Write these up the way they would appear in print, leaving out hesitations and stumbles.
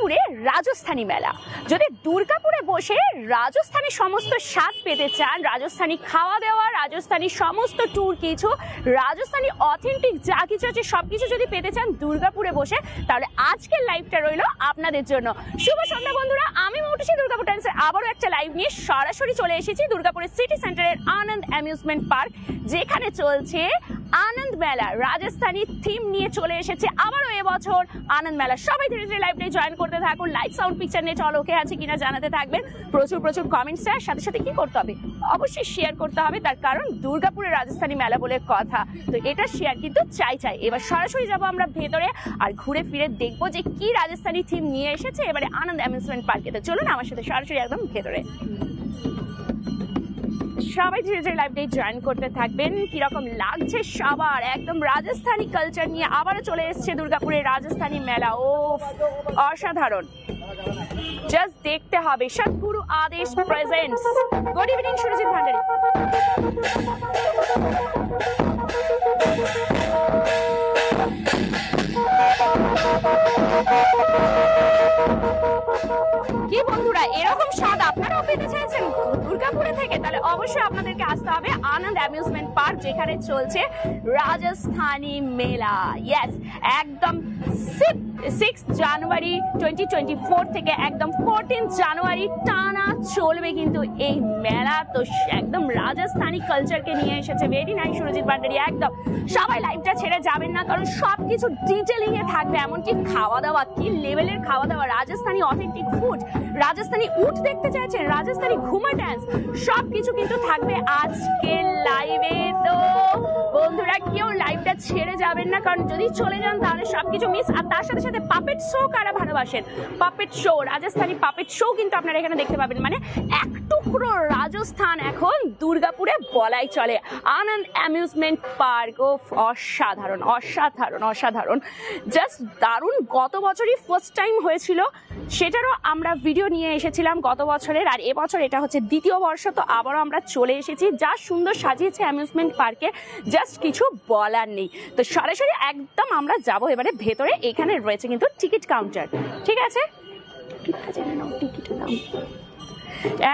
দুর্গাপুরে রাজস্থানী মেলা। যদি দুর্গাপুরে বসে রাজস্থানী সমস্ত স্বাদ পেতে চান, রাজস্থানী খাওয়া দাওয়া, রাজস্থানী সমস্ত ট্যুর কিছু, রাজস্থানী অথেন্টিক যা কিছু আছে সবকিছু যদি পেতে চান দুর্গাপুরে বসে, তাহলে আজকের লাইভটা রইল আপনাদের জন্য। শুভ সন্ধ্যা বন্ধুরা, আমি মৌটুসী দুর্গাপুর টাইমসের আবারও একটা লাইভ নিয়ে সরাসরি চলে এসেছি দুর্গাপুরের সিটি সেন্টারের আনন্দ অ্যামিউজমেন্ট পার্ক, যেখানে চলছে আনন্দ মেলা। রাজস্থানী থিম নিয়ে চলে এসেছে আবারও এবছর আনন্দ মেলা। সবাই ধীরে ধীরে লাইভটাই জয়েন করতে থাকুন। Live sound picture net all ওকে আছে কিনা জানাতে থাকবেন। প্রচুর প্রচুর কমেন্টস দেওয়ার সাথে সাথে কি করতে হবে, অবশ্যই শেয়ার করতে হবে, তার কারণ দুর্গাপুরের রাজস্থানী মেলা বলে কথা, তো এটা শেয়ার কিন্তু চাই। এবার সরাসরি যাবো আমরা ভেতরে আর ঘুরে ফিরে দেখবো যে কি রাজস্থানী থিম নিয়ে এসেছে এবারে আনন্দ অ্যামিউজমেন্ট পার্কে। তো চলুন আমার সাথে সরাসরি একদম ভেতরে। সবাই ধীরে ধীরে লাইভটাই জয়েন করতে থাকবেন। কিরকম লাগছে সবার, একদম রাজস্থানী কালচার নিয়ে আবারও চলে এসছে দুর্গাপুরের রাজস্থানী মেলা। ও অসাধারণ, জাস্ট দেখতে হবে। সদ্গুরু আদেশ presents. Good evening Surajit Bhandari. কি বন্ধুরা, এরকম স্বাদ আপনারাও পেতে চাইছেন দুর্গাপুরে থেকে? তাহলে অবশ্যই আপনাদেরকে আসতে হবে আনন্দ অ্যামিউজমেন্ট পার্ক, যেখানে চলছে রাজস্থানী মেলা। ইয়েস, একদম 6 জানুয়ারি 2024 থেকে একদম 14 জানুয়ারি টানা চলবে কিন্তু এই মেলা। তো একদম রাজস্থানী কালচারকে নিয়ে এসেছে। Very nice Surajit Bhandari. একদম সবাই লাইভটা ছেড়ে যাবেন না, কারণ সবকিছু ডিটেলিং এ থাকবে। এমনকি খাওয়া দাওয়া, কি লেভেলের খাওয়া দাওয়া, রাজস্থানী অথেন্টিক ফুড, রাজস্থানী উট দেখতে চাইছেন, রাজস্থানী ঘুমা ডান্স, সবকিছু কিন্তু থাকবে আজকের লাইভে। তো বন্ধুরা কেউ লাইভটা ছেড়ে যাবেন না, কারণ যদি চলে যান তাহলে সবকিছু মিস। আর তার সাথে সাথে পাপেট শো কারা ভালোবাসেন, puppet show, Rajasthani puppet show কিন্তু আপনারা এখানে দেখতে পাবেন। মানে এক টুকরো রাজস্থান এখন দুর্গাপুরে বলাই চলে। আনন্দ অ্যামিউজমেন্ট পার্ক, ও অসাধারণ অসাধারণ অসাধারণ, জাস্ট দারুণ। গত বছরই ফার্স্ট টাইম হয়েছিল, সেটারও আমরা ভিডিও নিয়ে এসেছিলাম গত বছরের, আর এবছর এটা হচ্ছে দ্বিতীয় বর্ষ। তো আবারও আমরা চলে এসেছি। যা সুন্দর সাজিয়েছে অ্যামিউজমেন্ট পার্কে, জাস্ট কিছু বলার নেই। তো সরাসরি একদম আমরা যাব এবারে ভেতরে। এখানে রয়েছে কিন্তু টিকিট কাউন্টার, ঠিক আছে?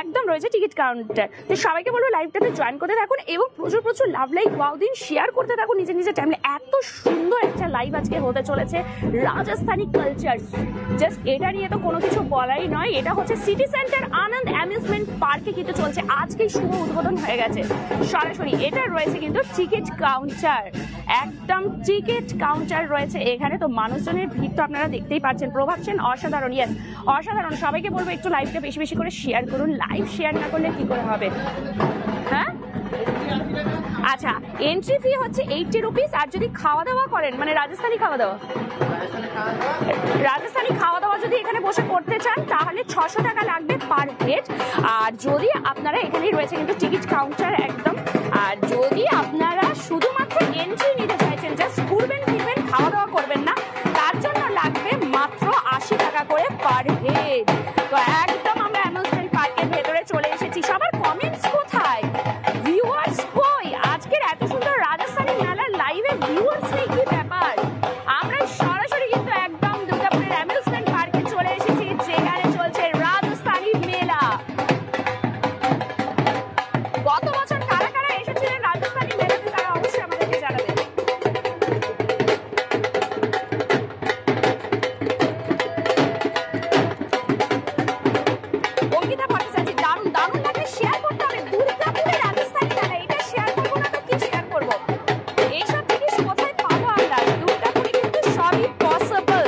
একদম রয়েছে টিকিট কাউন্টার। তো সবাইকে বলবো লাইভটাতে জয়েন করতে থাকুন এবং প্রচুর প্রচুর লাভ লাইক ওয়াও দিন শেয়ার করতে থাকুন নিজের নিজের টাইমে। এত সুন্দর একটা লাইভ আজকে হতে চলেছে রাজস্থানী কালচার, জাস্ট এটা নিয়ে তো কোনো কিছু বলাই নয়। এটা হচ্ছে সিটি সেন্টার আনন্দ অ্যামিউজমেন্ট পার্কে কিন্তু চলছে, আজকেই শুভ উদ্বোধন হয়ে গেছে সরাসরি। এটা রয়েছে কিন্তু টিকিট কাউন্টার, একদম টিকিট কাউন্টার রয়েছে এখানে। তো মানুষজনের ভিড় তো আপনারা দেখতেই পাচ্ছেন, প্রভাব সেন অসাধারণ। ইয়েস, অসাধারণ। সবাইকে বলবো একটু লাইভটা বেশি বেশি করে শেয়ার করুন। লাইভ শেয়ার না করলে কি করে হবে? হ্যাঁ, আচ্ছা, এন্ট্রি ফি হচ্ছে 80 রুপিস। আর যদি খাওয়া দাওয়া করেন, মানে রাজস্থানী খাওয়া দাওয়া যদি এখানে বসে করতে চান তাহলে 600 টাকা লাগবে পার হেড। আর যদি আপনারা, এখানে রয়েছে কিন্তু টিকিট কাউন্টার একদম, আর যদি আপনারা শুধুমাত্র এন্ট্রি নিতে চাইছেন, জাস্ট ঘুরবেন ফিরবেন, খাওয়া দাওয়া করবেন না, তার জন্য লাগবে মাত্র 80 টাকা করে পার হেড। তো একদম আমরা অ্যামিউজমেন্ট পার্কের ভেতরে চলে এসেছি। সবার কমেন্টস কোথায়, ভিউয়ার্স কই? আজকের এত সুন্দর রাজস্থানী মেলার লাইভে ভিউয়ার্স নেই, কি ব্যাপার? আমরা সরাসরি কিন্তু একদম দুর্গাপুরের অ্যামিউজমেন্ট পার্কে চলে এসেছি, যেখানে চলছে রাজস্থানী মেলা। গত বছর কারা কারা এসেছিলেন রাজস্থানী মেলাতে, তারা অবশ্যই আমাদেরকে জানাবেন। অঙ্কিতা ভট্টাচার্য, দারুণ দারুণ লাগে, শেয়ার করতে হবে। দুর্গাপুরের রাজস্থানী মেলা, এটা শেয়ার করবো না তো কি শেয়ার করবো? এইসব জিনিস কোথায় পাবো আমরা? দুর্গাপুরে কিন্তু সবই পসিবল।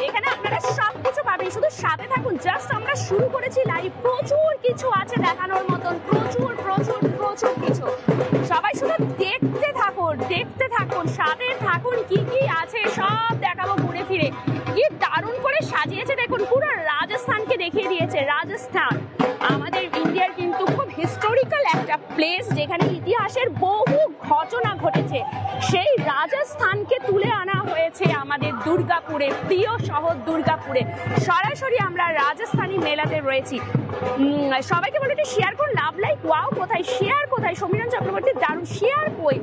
এখানে আপনারা সবকিছু পাবেন, শুধু সাথে থাকুন। জাস্ট আমরা শুরু করেছি লাইভ, প্রচুর কিছু আছে দেখানোর মতন, প্রচুর প্রচুর প্রচুর কিছু। সবাই শুধু দেখতে থাকুন, দেখতে থাকুন, সাথে থাকুন, কি কি আছে সব দেখাবো ঘুরে ফিরে। কি দারুণ করে সাজিয়েছে দেখুন, পুরো রাজস্থানকে দেখিয়ে দিয়েছে। রাজস্থান আমাদের ইন্ডিয়ার কিন্তু খুব হিস্টোরিক্যাল একটা প্লেস, যেখানে ইতিহাসের বহু ঘটনা ঘটেছে। সেই রাজস্থানকে তুলে আনা হয়েছে আমাদের দুর্গাপুর দুর্গাপুরে, প্রিয় শহর দুর্গাপুরে সরাসরি আমরা রাজস্থানী মেলাতে রয়েছি। সবাইকে বলে শেয়ার করুন, লাভ লাইক ওয়াও কোথায়, শেয়ার কোথায়, সমীরণ চক্রবর্তী দারুণ, শেয়ার কই,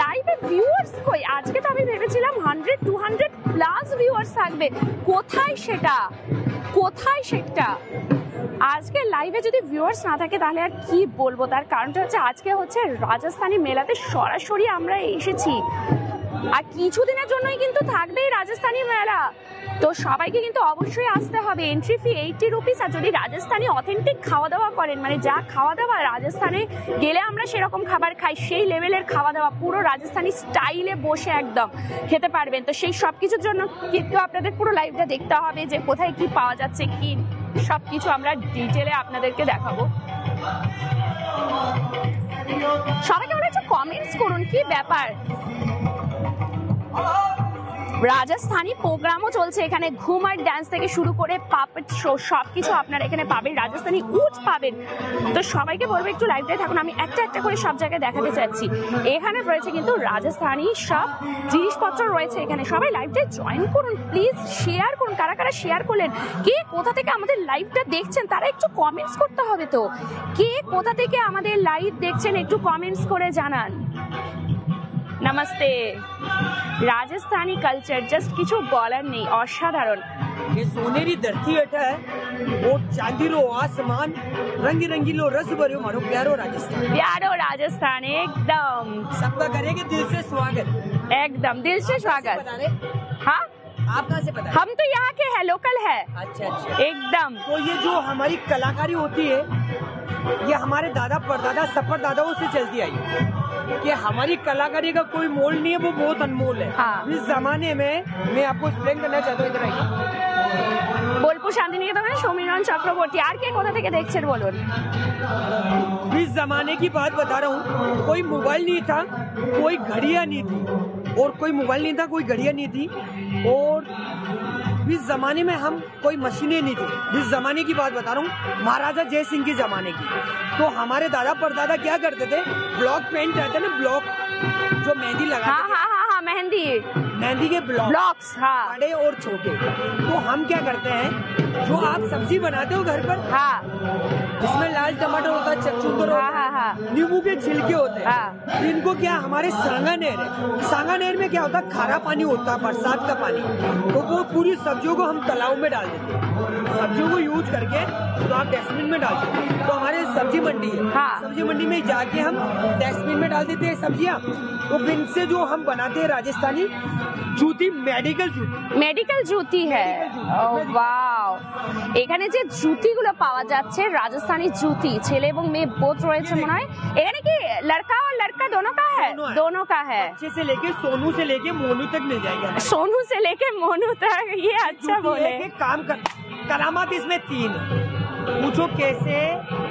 লাইভে ভিউয়ার্স কই, আজকে তো আমি ভেবেছিলাম 100-200 প্লাস ভিউয়ার্স থাকবে, কোথায় সেটা, কোথায় সেটা? আজকে লাইভে যদি ভিউয়ার্স না থাকে তাহলে আর কি বলবো, তার কারণটা হচ্ছে আজকে হচ্ছে রাজস্থানী মেলাতে সরাসরি আমরা এসেছি, আর কিছুদিনের জন্যই কিন্তু থাকবে এই রাজস্থানী মেলা, তো সবাইকে কিন্তু অবশ্যই আসতে হবে। এন্ট্রি ফি 80 রুপিস, আর যদি রাজস্থানী অথেন্টিক খাওয়া দাওয়া করেন, মানে যা খাওয়া দাওয়া রাজস্থানে গেলে আমরা সেরকম খাবার খাই, সেই লেভেলের খাওয়া দাওয়া পুরো রাজস্থানী স্টাইলে বসে একদম খেতে পারবেন। তো সেই সব কিছুর জন্য কিন্তু আপনাদের পুরো লাইভটা দেখতে হবে, যে কোথায় কি পাওয়া যাচ্ছে, কি সবকিছু আমরা ডিটেলে আপনাদেরকে দেখাবো। সবাইকে বলে একটু কমেন্টস করুন, কি ব্যাপার। রাজস্থানী প্রোগ্রামও চলছে এখানে, ঘুমার ডান্স থেকে শুরু করে পাপেট শো সবকিছু আপনারা এখানে পাবেন, রাজস্থানী উট পাবেন। তো সবাইকে বলবো একটু লাইভটাই থাকুন, আমি একটা একটা করে সব জায়গায় দেখাতে চাচ্ছি। এখানে রয়েছে কিন্তু রাজস্থানী সব জিনিসপত্র রয়েছে এখানে, সবাই লাইভটায় জয়েন করুন প্লিজ, শেয়ার করুন, কারা কারা শেয়ার করলেন, কে কোথা থেকে আমাদের লাইভটা দেখছেন তারা একটু কমেন্টস করতে হবে, তো কে কোথা থেকে আমাদের লাইভ দেখছেন একটু কমেন্টস করে জানান। নমস্তে। রাজস্থানী কালচার জাস্ট কিছু বলার নেই, অসাধারণ। ये सोनेरी धरती हेठा है और चांदीरो आसमान, रंगी रंगीलो रस भरियो मारो प्यारो राजस्थान, प्यारो राजस्थान एकदम सबका करेंगे दिल से स्वागत, एकदम दिल से स्वागत। हाँ, आप कहाँ से पता है? हम तो यहाँ के हैं, लोकल है। अच्छा अच्छा। एकदम। तो ये जो हमारी कलाकारी होती है, ये हमारे दादा परदादा सपर दादाओं से चलती आई है, कि हमारी कलाकारी का कोई मोल नहीं है, वो बहुत अनमोल है। हाँ। इस जमाने में मैं आपको एक्सप्लेन करना चाहता हूँ, इधर आइए। বোলপুর শান্তিনিকেতনে সমীরণ চক্রবর্তী, আর কে কোথা থেকে দেখছেন বলুন। इस जमाने की बात बता रहा हूँ, कोई मोबाइल नहीं था, कोई घड़ियां नहीं थी, और कोई मोबाइल नहीं था, कोई घड़ियां नहीं थी, और इस जमाने में हम कोई मशीनें नहीं थी। इस जमाने की बात बता रहा हूँ, महाराजा जय सिंह के जमाने की। तो हमारे दादा परदादा क्या करते थे, ब्लॉक पेंट रहते ना, ब्लॉक जो मेहंदी लगाते हाँ थे, हाँ हाँ हाँ, मेहंदी मेहंदी के ब्लॉक्स, हाँ बड़े और छोटे। तो हम क्या करते हैं, जो आप सब्जी बनाते हो घर पर, हाँ जिसमें लाल टमाटर होता है, चुकंदर हाँ होता हाँ है, हाँ नींबू के छिलके होते हैं, हाँ। इनको क्या हमारे सांगानेर है, सांगानेर में क्या होता है, खारा पानी होता है, बरसात का पानी, तो वो पूरी सब्जियों को हम तालाब में डाल देते हैं, सब्जियों को यूज करके तो आप डस्टबिन में डाल देते हैं। तो हमारे सब्जी मंडी है, हाँ। सब्जी मंडी में जाके हम डस्टबिन में डाल देते हैं सब्जियां, तो इनसे जो हम बनाते हैं राजस्थानी জুতি, মেডিকেল জুতি, মেডিকেল জুতি হ্যাঁ। ও ওয়াও, এখানে যে জুতিগুলো পাওয়া যাচ্ছে রাজস্থানী জুতি, ছেলে এবং মেয়ে বোধ রয়েছে মনে হয়। এখানে কি লড়কা और लड़का दोनों का है? दोनों का है। अच्छे से लेके सोनू से लेके मोनू तक मिल जाएगा, सोनू से लेके मोनू तक, ये अच्छा जूती बोले। एक काम कर, करामात इसमें 3 है। पूछो कैसे,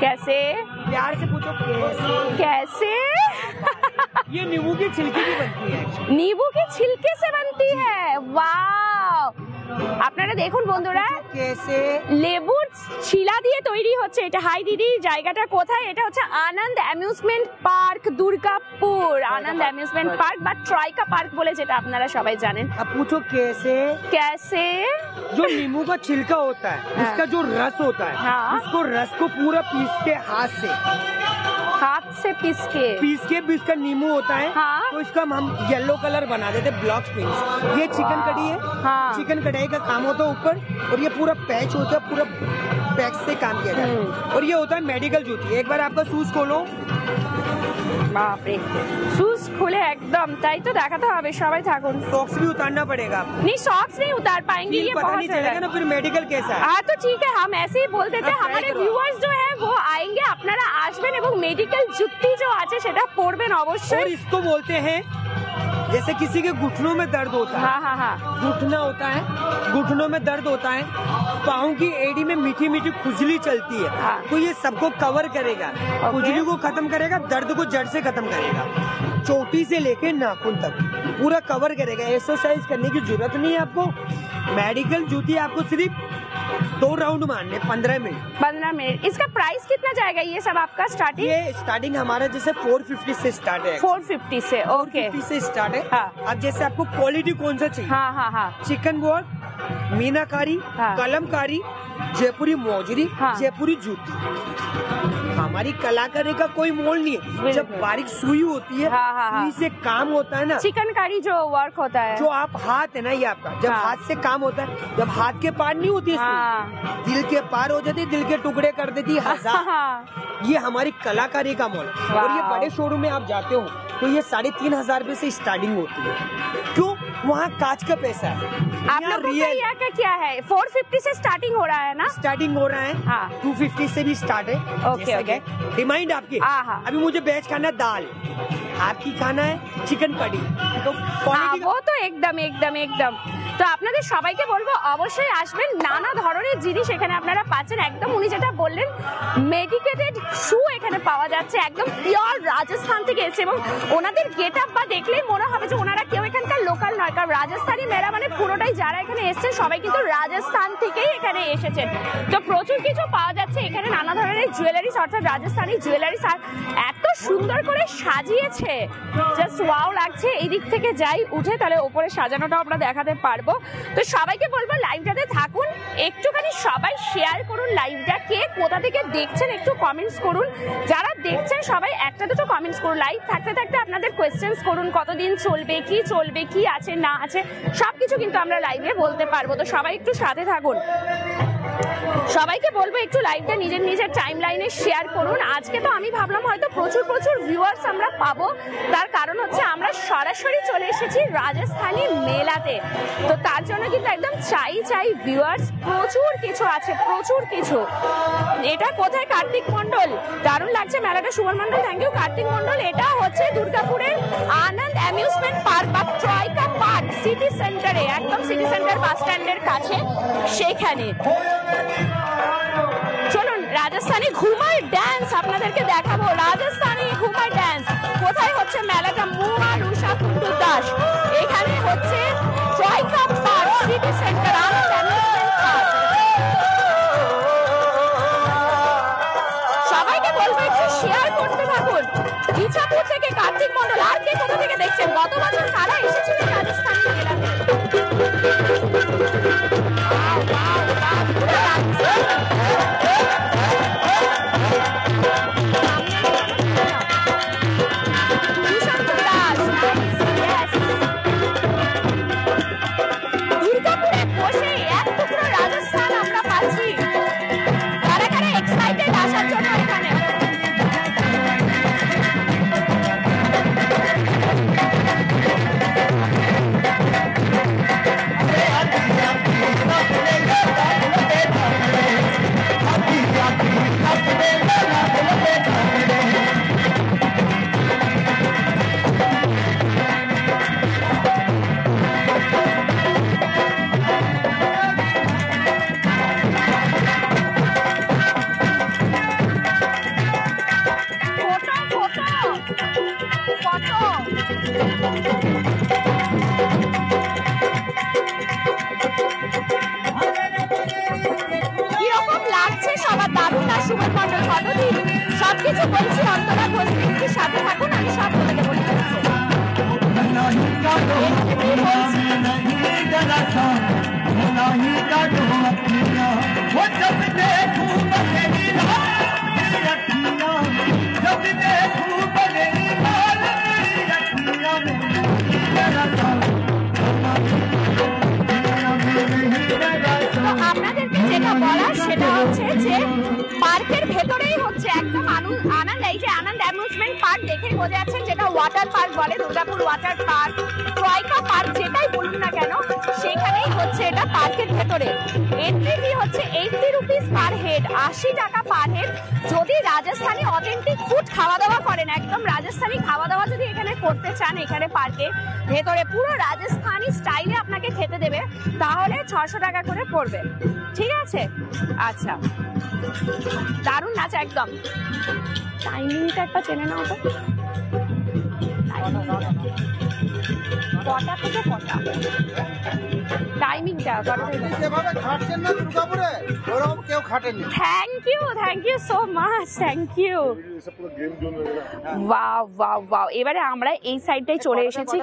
कैसे प्यार से पूछो कैसे। कैसे ये नींबू की छिलकी भी बनती है, नींबू के छिलके से बनती है, वाও। আপনারা দেখুন বন্ধুরা, कैसे লেবুর ছিলা দিয়ে তৈরি হচ্ছে এটা। হাই দিদি, জায়গাটা কোথায়? এটা হচ্ছে আনন্দ অ্যামিউজমেন্ট পার্ক দুর্গাপুর, আনন্দ অ্যামিউজমেন্ট পার্ক বা ট্রাইকা পার্ক বলে যেটা আপনারা সবাই জানেন। अब पूछो कैसे। कैसे जो नींबू का छिलका होता है, इसका जो रस होता है, हाँ। उसको रस को पूरा पीस के हाथ से हाथ से पीस के इसका नींबू होता है, हाँ। तो इसका हम येलो कलर बना देते, ब्लॉक पिंक्स। ये चिकन कड़ी है, हाँ। चिकन कढ़ाई का काम होता है ऊपर, और ये पूरा पैच होता है, पूरा पैच से काम किया जाता है। और ये होता है मेडिकल जूती। एक बार आपका शूज खोलो, বাপরে, শুজ খুলে একদম, তাই তো দেখাতে হবে, সবাই থাকুন। सॉक्स भी उतारना पड़ेगा आपको, नहीं सॉक्स नहीं उतार पाएंगे, ये पता बहुत नहीं चलेगा ना फिर मेडिकल कैसा है। हाँ तो ठीक है, हम ऐसे ही बोल देते हैं, हाँ, हमारे try करो। ভিউয়ার্স जो है वो आएंगे, আপনারা আসবেন এবং মেডিকেল জুতি जो আছে সেটা পরবেন और অবশ্যই। इसको बोलते हैं, जैसे किसी के घुटनों में दर्द होता है, हाँ हाँ हाँ, घुटना होता है, घुटनों में दर्द होता है, पाँव की एड़ी में मीठी मीठी खुजली चलती है, हाँ। तो ये सबको कवर करेगा, खुजली को खत्म करेगा, दर्द को जड़ से खत्म करेगा, चोटी से लेके नाखून तक पूरा कवर करेगा। एक्सरसाइज करने की जरूरत नहीं है आपको। मेडिकल जूती आपको सिर्फ 2 राउंड मारने, 15 मिनट। 15 मिनट। इसका प्राइस कितना जाएगा ये सब आपका स्टार्टिंग? ये स्टार्टिंग हमारा जैसे 450 से स्टार्ट है, 450 से, ओके। 450 से स्टार्ट है। हाँ। अब जैसे आपको क्वालिटी कौन सा चाहिए, हाँ हाँ हाँ, चिकन बोर्ड मीनाकारी, हाँ। कलमकारी, जयपुरी मोजरी, हाँ। जयपुरी जूती। हमारी कलाकारी का कोई मोल नहीं है। जब बारीक सुई होती है, हाँ, हाँ, हाँ। सुई से काम होता है ना, चिकनकारी जो वर्क होता है, जो आप हाथ है ना, ये आपका जब हाँ। हाथ से काम होता है, जब हाथ के पार नहीं होती है सुई, हाँ। दिल के पार हो जाती, दिल के टुकड़े कर देती हजार। हाँ। ये हमारी कलाकारी का मोल है। और ये बड़े शोरूम में आप जाते हो तो ये 3,500 रुपए से स्टार्टिंग होती है। क्यों? वहाँ कांच का पैसा है। आप लोगों का यहाँ का क्या है? 450 से स्टार्टिंग हो रहा है ना? स्टार्टिंग हो रहा है, हाँ। 250 से भी स्टार्ट है। ओके, जैसा ओके। कि डिमांड आपकी। हाँ, हाँ। अभी मुझे वेज खाना है दाल, आपकी खाना है चिकन कड़ी, तो quality वो তো একদম একদম একদম। তো আপনাদের সবাইকে বলবো অবশ্যই আসবেন, নানা ধরনের জিনিস এখানে আপনারা পাচ্ছেন। একদম উনি যেটা বললেন মেডিকেটেড শু এখানে পাওয়া যাচ্ছে, একদম পিওর রাজস্থান থেকে এসে, এবং ওনাদের গেট আপ বা দেখলেই মনে হবে যে ওনারা কেউ এখানকার লোকাল নয়, কারণ রাজস্থানী মেলা মানে পুরোটাই যারা এখানে এসেছেন সবাই কিন্তু রাজস্থান থেকেই এখানে এসেছেন। তো প্রচুর কিছু পাওয়া যাচ্ছে এখানে, নানা ধরনের জুয়েলারিস, অর্থাৎ রাজস্থানী জুয়েলারিস, আর এত সুন্দর করে সাজিয়েছে, জাস্ট ওয়াও লাগছে। এই দিক থেকে যাই উঠে, তাহলে ওপরে সাজানোটা আমরা দেখাতে পারবো। তো সবাইকে বলবো লাইভটাতে থাকুন, একটুখানি সবাই শেয়ার করুন লাইভটা, কে কোথা থেকে দেখছেন একটু কমেন্টস করুন, যারা দেখছেন সবাই একটা দুটো কমেন্টস করুন। লাইভ থাকতে থাকতে আপনাদের কোয়েশ্চেন্স করুন, কতদিন চলবে, কি আছে না আছে সবকিছু কিন্তু আমরা লাইভে বলতে পারবো। তো সবাই একটু সাথে থাকুন, সবাইকে বলবো একটু লাইভটা নিজের নিজের টাইম লাইনে শেয়ার করুন। আজকে তো আমি ভাবলাম হয়তো প্রচুর ভিউয়ার্স আমরা পাবো, তার কারণ হচ্ছে আমরা সরাসরি চলে এসেছি রাজস্থানী মেলাতে। তো তার জন্য কিন্তু একদম চাই ভিউয়ার্স, প্রচুর কিছু আছে, প্রচুর কিছু। এটা কোথায়? কার্তিক মন্ডল, দারুণ লাগছে মেলাটা। Suman Mondal, thank you. কার্তিক মন্ডল, এটা হচ্ছে দুর্গাপুরের আনন্দ অ্যামিউজমেন্ট পার্ক বা ট্রয়কা পার্ক, সিটি সেন্টারে, একদম সিটি সেন্টার বাস স্ট্যান্ডের কাছে সেখানে। চলুন রাজস্থানী ঘুমার ডান্স আপনাদেরকে দেখাবো। রাজস্থানী ঘুমার ডান্স কোথায় হচ্ছে মেলাটা? মুয়া রুষা কুন্ডু দাস, এখানে হচ্ছে ট্রয়কা পার্ক, সিটি সেন্টার, আনন্দ অ্যামিউজমেন্ট পার্ক। সবাইকে বলবো একটু শেয়ার করতে থাকুন। ইছাপুর থেকে কার্তিক মন্ডল, আর কে কোথা থেকে দেখছেন? গত বছর কারা এসেছিলেন রাজস্থানী মেলাতে? দুর্গাপুরে বসে এক টুকরো রাজস্থান আমরা পাচ্ছি। কারা কারা এক্সাইটেড আসার জন্য এখানে? কিরকম লাগছে সবার? দারুণ না সুমন মন্ডল? কতদিন সবকিছু বলছি, অন্তরা ঘোষের সাথে থাকুন, আমি সব বলে বলে আপনাদেরকে যেটা বলার সেটা হচ্ছে যে পার্কের ভেতরেই হচ্ছে একদম আনন্দ, এই যে আনন্দ অ্যামিউজমেন্ট পার্ক দেখেই বোঝা যাচ্ছে, যেটা ওয়াটার পার্ক বলে, দুর্গাপুর ওয়াটার পার্ক, ট্রয়কা পার্ক, যেটাই বলুন না কেন, সেখানেই হচ্ছে এটা পার্কের ভেতরে। এন্ট্রি ফি হচ্ছে 80 রুপিস পার হেড, 80 টাকা পার হেড। যদি রাজস্থানী অথেন্টিক ফুড খাওয়া দাওয়া করেন, একদম রাজস্থানী খাওয়া দাওয়া যদি এখানে করতে চান, এখানে পার্কে ভেতরে পুরো রাজস্থানী স্টাইলে আপনাকে খেতে দেবে, তাহলে 600 টাকা করে পড়বে। ঠিক আছে, আচ্ছা, দারুণ নাচ একদম। টাইমিংটা একটা চেনে নাও তো, কটা থেকে কটা টাইমিংটা? যেভাবে খাটছেন না দুর্গাপুরে, ওরকম কেউ খাটেনি। Thank you so much, thank you. Wow wow wow, এবারে আমরা এই সাইডটাই চলে এসেছি।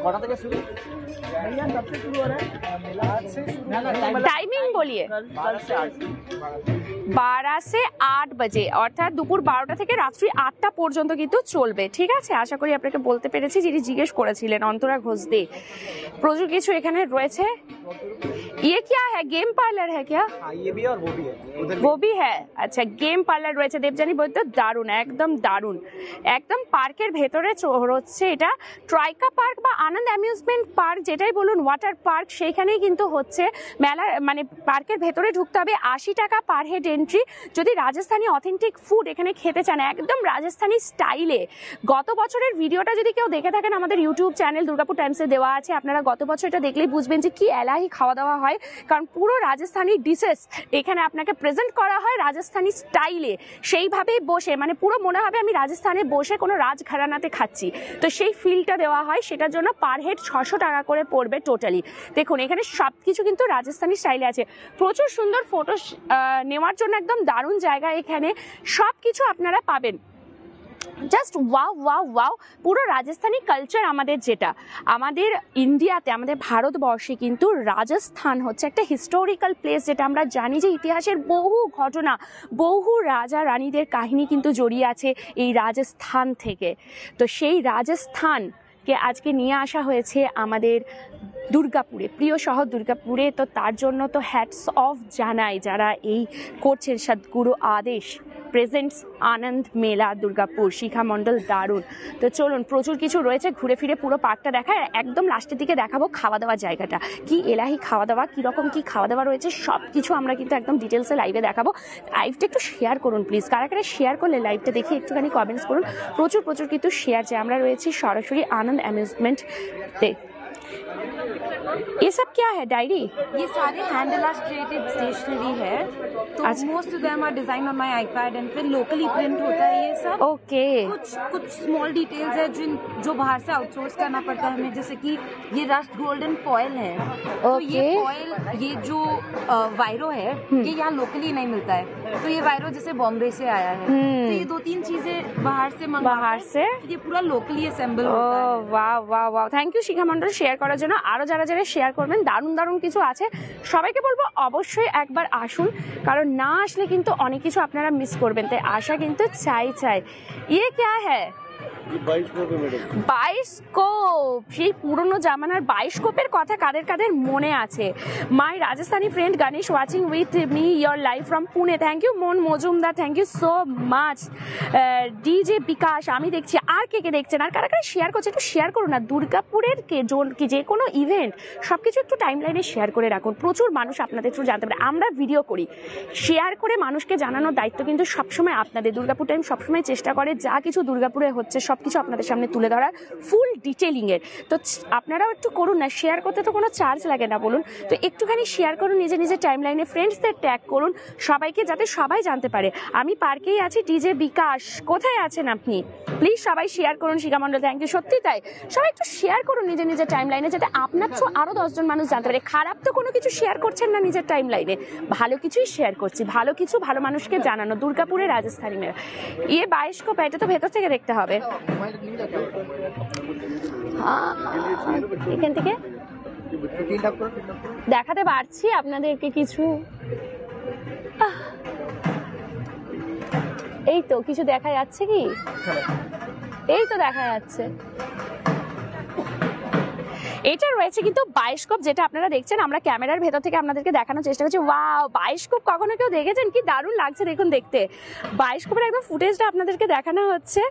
कटा থেকে শুরু भैया कब से शुरू हो रहा है मेला? आज से टाइमिंग बोलिए। 12 से 8 বাজে, অর্থাৎ দুপুর 12টা থেকে রাত্রি 8টা পর্যন্ত কিন্তু চলবে। ঠিক আছে, আশা করি আপনাকে বলতে পেরেছি, যিনি জিজ্ঞেস করেছিলেন অন্তরা ঘোষ দে। প্রচুর কিছু এখানে রয়েছে। ये क्या है, गेम पार्लर है क्या? हाँ, ये भी और वो भी है उधर वो भी है। আচ্ছা, গেম পার্লার রয়েছে। দেবজানি বলতে দারুণ, একদম দারুণ, একদম পার্কের ভেতরে হচ্ছে এটা। ট্রাইকা পার্ক বা আনন্দ অ্যামিউজমেন্ট পার্ক যেটাই বলুন, ওয়াটার পার্ক, সেইখানেই কিন্তু হচ্ছে মেলা। মানে পার্কের ভেতরে ঢুকতে হবে, 80 টাকা পার হেড এন্ট্রি। যদি রাজস্থানী অথেন্টিক ফুড এখানে খেতে চান একদম রাজস্থানী স্টাইলে, গত বছরের ভিডিওটা যদি কেউ দেখে থাকেন আমাদের ইউটিউব চ্যানেল দুর্গাপুর টাইমসে দেওয়া আছে, আপনারা গত বছর এটা দেখলেই বুঝবেন যে কি এলাহি খাওয়া দাওয়া হয়। কারণ পুরো রাজস্থানী ডিশেস এখানে আপনাকে প্রেজেন্ট করা হয় রাজস্থানী স্টাইলে, সেইভাবেই বসে, মানে পুরো মনে হবে আমি রাজস্থানে বসে কোনো রাজঘরানাতে খাচ্ছি। তো সেই ফিলটা দেওয়া হয়, সেটার জন্য পার হেড 600 টাকা করে পড়বে টোটালি। দেখুন এখানে সব কিছু কিন্তু রাজস্থানী স্টাইলে আছে। প্রচুর সুন্দর ফটো নেওয়ার জন্য একদম দারুণ জায়গা, এখানে সব কিছু আপনারা পাবেন। জাস্ট ওয়াও ওয়াও ওয়াও, পুরো রাজস্থানী কালচার আমাদের, যেটা আমাদের ইন্ডিয়াতে, আমাদের ভারতবর্ষে কিন্তু রাজস্থান হচ্ছে একটা হিস্টোরিক্যাল প্লেস, যেটা আমরা জানি যে ইতিহাসের বহু ঘটনা, বহু রাজা রানীদের কাহিনী কিন্তু জড়িয়ে আছে এই রাজস্থান থেকে। তো সেই রাজস্থানকে আজকে নিয়ে আসা হয়েছে আমাদের দুর্গাপুরে, প্রিয় শহর দুর্গাপুরে। তো তার জন্য তো হ্যাটস অফ জানাই যারা এই করছেন। সদ্গুরু আদেশ প্রেজেন্টস আনন্দ মেলা দুর্গাপুর, শিখা মণ্ডল, দারুণ। তো চলুন, প্রচুর কিছু রয়েছে, ঘুরে ফিরে পুরো পার্কটা দেখায়। একদম লাস্টের দিকে দেখাবো খাওয়া দাওয়ার জায়গাটা, কি এলাহি খাওয়া দাওয়া, কীরকম কী খাওয়া দাওয়া রয়েছে সব কিছু আমরা কিন্তু একদম ডিটেলসে লাইভে দেখাবো। লাইভটা একটু শেয়ার করুন প্লিজ, কারা কারা শেয়ার করলে লাইভটা দেখে একটুখানি কমেন্টস করুন। প্রচুর প্রচুর কিন্তু শেয়ার চাই। আমরা রয়েছি সরাসরি আনন্দ অ্যামিউজমেন্টতে। ये सब क्या है, डायरी? ये सारे हैंड इलस्ट्रेटेड स्टेशनरी है, तो अच्छा। Most of them are design on my iPad and फिर लोकली प्रिंट होता है ये सब। ओके, कुछ स्मॉल डिटेल्स है जो बाहर से आउटसोर्स करना पड़ता है हमें, जैसे कि ये रस्ट गोल्डन फॉयल है, तो ये ओके। फॉयल, ये जो वायरो है ये यहाँ लोकली नहीं मिलता है, तो ये वायरो जैसे बॉम्बे से आया है, तो ये 2-3 चीजें बाहर से बाहर से? ये पूरा लोकली असेंबल होता है। Wow wow wow, thank you Shikha Mondal share করার জন্য। আরও যারা যারা শেয়ার করবেন, দারুণ দারুণ কিছু আছে। সবাইকে বলবো অবশ্যই একবার আসুন, কারণ না আসলে কিন্তু অনেক কিছু আপনারা মিস করবেন, তাই আসা কিন্তু চাই। ইয়ে ক্যা হ্যায়? বায়োস্কোপ, সেই পুরনো জামানার বায়োস্কোপের কথা কাদের কাদের মনে আছে? My Rajasthani friend Ganesh watching with me your live from Pune. Thank you Mon Majumdar, thank you so much. DJ Bikash, আমি দেখছি। আর কে কে দেখছেন, আর কারা কারা শেয়ার করছে একটু শেয়ার করুন না। দুর্গাপুরের যে কোনো ইভেন্ট সব কিছু একটু টাইম লাইনে শেয়ার করে রাখুন, প্রচুর মানুষ আপনাদের থ্রু জানতে পারে। আমরা ভিডিও করি, শেয়ার করে মানুষকে জানানোর দায়িত্ব কিন্তু সবসময় আপনাদের। দুর্গাপুর টাইম সবসময় চেষ্টা করে যা কিছু দুর্গাপুরে হচ্ছে সব কিছু আপনাদের সামনে তুলে ধরার, ফুল ডিটেলিংয়ের। তো আপনারাও একটু করুন না, শেয়ার করতে তো কোনো চার্জ লাগে না বলুন। তো একটুখানি শেয়ার করুন নিজে নিজে টাইম লাইনে, ফ্রেন্ডসদের ট্যাগ করুন সবাইকে, যাতে সবাই জানতে পারে আমি পার্কেই আছি। ডিজে বিকাশ, কোথায় আছেন আপনি? প্লিজ সবাই শেয়ার করুন। শিখা মণ্ডল, থ্যাংক ইউ। সত্যি তাই, সবাই একটু শেয়ার করুন নিজে নিজের টাইম লাইনে, যাতে আপনার থ্রু আরও 10 জন মানুষ জানতে পারে। খারাপ তো কোনো কিছু শেয়ার করছেন না নিজের টাইম লাইনে, ভালো কিছুই শেয়ার করছি, ভালো কিছু ভালো মানুষকে জানানো। দুর্গাপুরে রাজস্থানী মেলা, ইয়ে বায়োস্কোপ, এটা তো ভেতর থেকে দেখতে হবে। এখান থেকে দেখাতে পারছি আপনাদেরকে কিছু। এই তো কিছু দেখা যাচ্ছে, কি এই তো দেখা যাচ্ছে। এটা রয়েছে কিন্তু বায়োস্কোপ, যেটা আপনারা দেখছেন। আমরা ক্যামেরার ভেতর থেকে আপনাদেরকে দেখানোর চেষ্টা করছি। ওয়াও, বায়োস্কোপ কখনো কেউ দেখেছেন? কি দারুণ লাগছে দেখুন দেখতে। বায়োস্কোপের একদম ফুটেজটা আপনাদেরকে দেখানো হচ্ছে,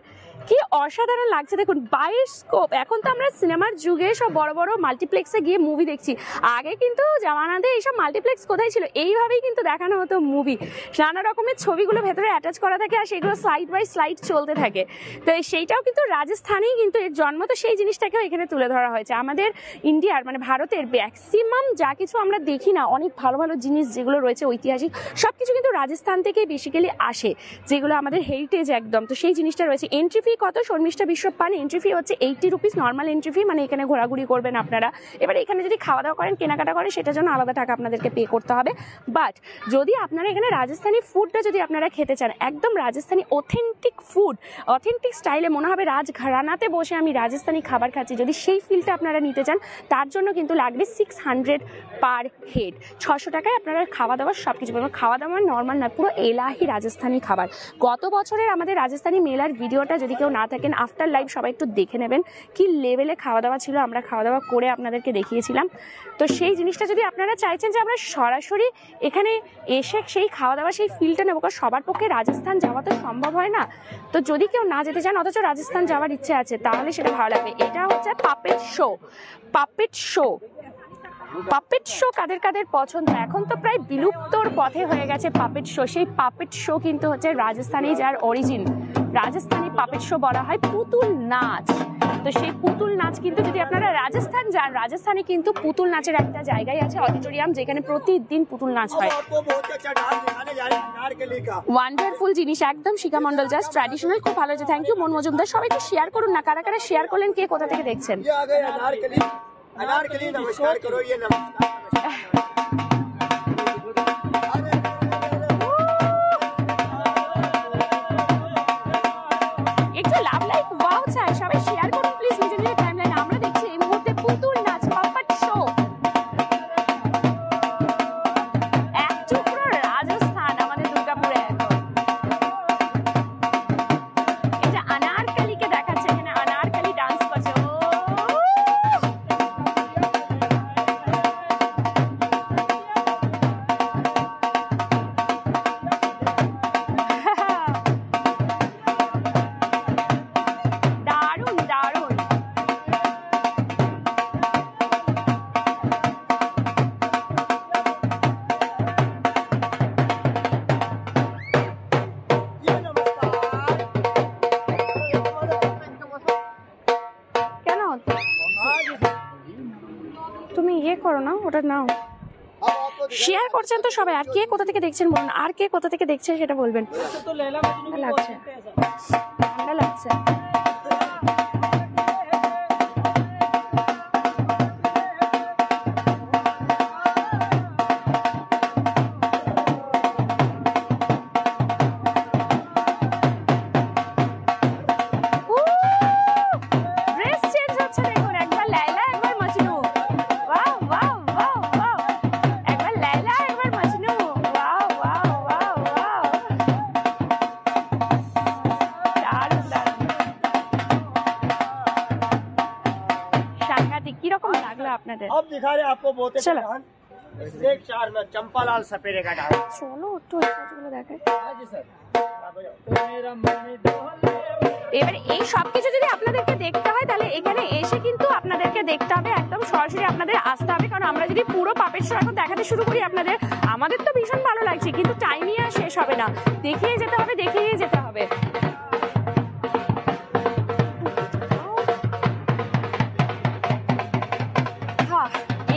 কি অসাধারণ লাগছে দেখুন। বায়োস্কোপ, এখন তো আমরা সিনেমার যুগে সব বড় বড় মাল্টিপ্লেক্সে গিয়ে মুভি দেখছি, আগে কিন্তু জামানাতে এইসব মাল্টিপ্লেক্স কোথায় ছিল? এইভাবেই কিন্তু দেখানো হতো মুভি। নানা রকমের ছবিগুলো ভেতরে অ্যাটাচ করা থাকে, আর সেগুলো স্লাইড বাই স্লাইড চলতে থাকে। তো সেইটাও কিন্তু রাজস্থানেই কিন্তু এর জন্ম, তো সেই জিনিসটাকেও এখানে তুলে ধরা হয়েছে। আমাদের ইন্ডিয়ার মানে ভারতের ম্যাক্সিমাম যা কিছু আমরা দেখি না, অনেক ভালো ভালো জিনিস যেগুলো রয়েছে ঐতিহাসিক সব কিছু কিন্তু রাজস্থান থেকেই বেসিক্যালি আসে, যেগুলো আমাদের হেরিটেজ একদম। তো সেই জিনিসটা রয়েছে। এন্ট্রি ফি কত? শর্মিষ্ঠা বিশ্ব পান এন্ট্রি ফি হচ্ছে 80 রুপিস, নর্মাল এন্ট্রি ফি, মানে এখানে ঘোরাঘুরি করবেন আপনারা। এবার এখানে যদি খাওয়া দাওয়া করেন, কেনাকাটা করেন, সেটার জন্য আলাদা টাকা আপনাদেরকে পে করতে হবে। বাট যদি আপনারা এখানে রাজস্থানি ফুডটা যদি আপনারা খেতে চান, একদম রাজস্থানি অথেন্টিক ফুড, অথেন্টিক স্টাইলে মনে হবে রাজঘরানাতে বসে আমি রাজস্থানি খাবার খাচ্ছি, যদি সেই ফিলটা আপনারা নিতে চান, তার জন্য কিন্তু লাগবে 600 পার হেড। 600 টাকায় আপনারা খাওয়া দাওয়া সব কিছু পাবেন। খাওয়া দাওয়া নর্মাল না, পুরো এলাহি রাজস্থানি খাবার। গত বছরের আমাদের রাজস্থানি মেলার ভিডিওটা যদি কেউ না থাকেন, আফটার লাইভ সবাই একটু দেখে নেবেন কি লেভেলে খাওয়া দাওয়া ছিল, আমরা খাওয়া দাওয়া করে আপনাদেরকে দেখিয়েছিলাম। তো সেই জিনিসটা যদি আপনারা চাইছেন যে আমরা সরাসরি এখানে এসে সেই খাওয়া দাওয়া সেই ফিলটা নেবো, কারণ সবার পক্ষে রাজস্থান যাওয়া তো সম্ভব হয় না। তো যদি কেউ না যেতে চান অথচ রাজস্থান যাওয়ার ইচ্ছে আছে, তাহলে সেটা ভালো লাগবে। এটা হচ্ছে puppet show. Puppet show, puppet show কাদের কাদের পছন্দ? এখন তো প্রায় বিলুপ্তর পথে হয়ে গেছে পাপেট শো। সেই পাপেট শো কিন্তু হচ্ছে রাজস্থানী, যার অরিজিন রাজস্থানী পাপেট শো বলা হয় পুতুল নাচ। তো সেই পুতুল নাচ কিন্তু যদি আপনারা রাজস্থান যান, রাজস্থানে কিন্তু পুতুল নাচের একটা জায়গায় আছে, অডিটোরিয়াম, যেখানে প্রতিদিন পুতুল নাচ হয়। ওয়ান্ডারফুল জিনিস একদম। শিখা মন্ডল জাস্ট ট্র্যাডিশনাল, খুব ভালো হয়েছে। Thank you Mon Majumdar. সবাই একটু শেয়ার করুন না, কারা কারা শেয়ার করলেন, কে কোথা থেকে দেখছেন। अनारकली नमस्कार करो, ये नमस्कार। একটু লাভ লাইক ওয়াও চাই, সবাই শেয়ার করুন প্লিজ নিজের নিজের টাইমলাইনে। আমরা দেখছি এই মুহূর্তে পুতুল নাচ, পাপেট শো। এক টুকরো রাজস্থান আমাদের দুর্গাপুরে এখন। এই যে আনারকলিকে দেখাচ্ছে, এখানে আনারকলি ডান্স করছে। দারুণ দারুণ। কেন তুমি ইয়ে করো না, ওটা নাও। শেয়ার করছেন তো সবাই, আর কে কোথা থেকে দেখছেন বলুন, আর কে কোথা থেকে দেখছেন সেটা বলবেন। ঠান্ডা লাগছে, ঠান্ডা লাগছে। ড্রেস চেঞ্জ হচ্ছে দেখুন, একবার লায়লা একবার Majnu. Wow wow wow wow, একবার লায়লা একবার Majnu. Wow wow wow wow, দারুণ দারুণ, সাংঘাতিক। কিরকম লাগলো আপনাদের? अब दिखा रहे आपको बहुत चलो। एक 4 में चंपालाल सपेरे का डांस। চলো একটু গুলো দেখাই। हाँ जी सर। এবারে এই সবকিছু যদি আপনাদেরকে দেখতে হয়, তাহলে এখানে এসে কিন্তু আপনাদেরকে দেখতে হবে, একদম সরাসরি আপনাদের আসতে হবে। কারণ আমরা যদি পুরো পাপেট শো এখন দেখাতে শুরু করি আপনাদের, আমাদের তো ভীষণ ভালো লাগছে, কিন্তু টাইমই আর শেষ হবে না। দেখিয়ে যেতে হবে, দেখিয়ে যেতে হবে।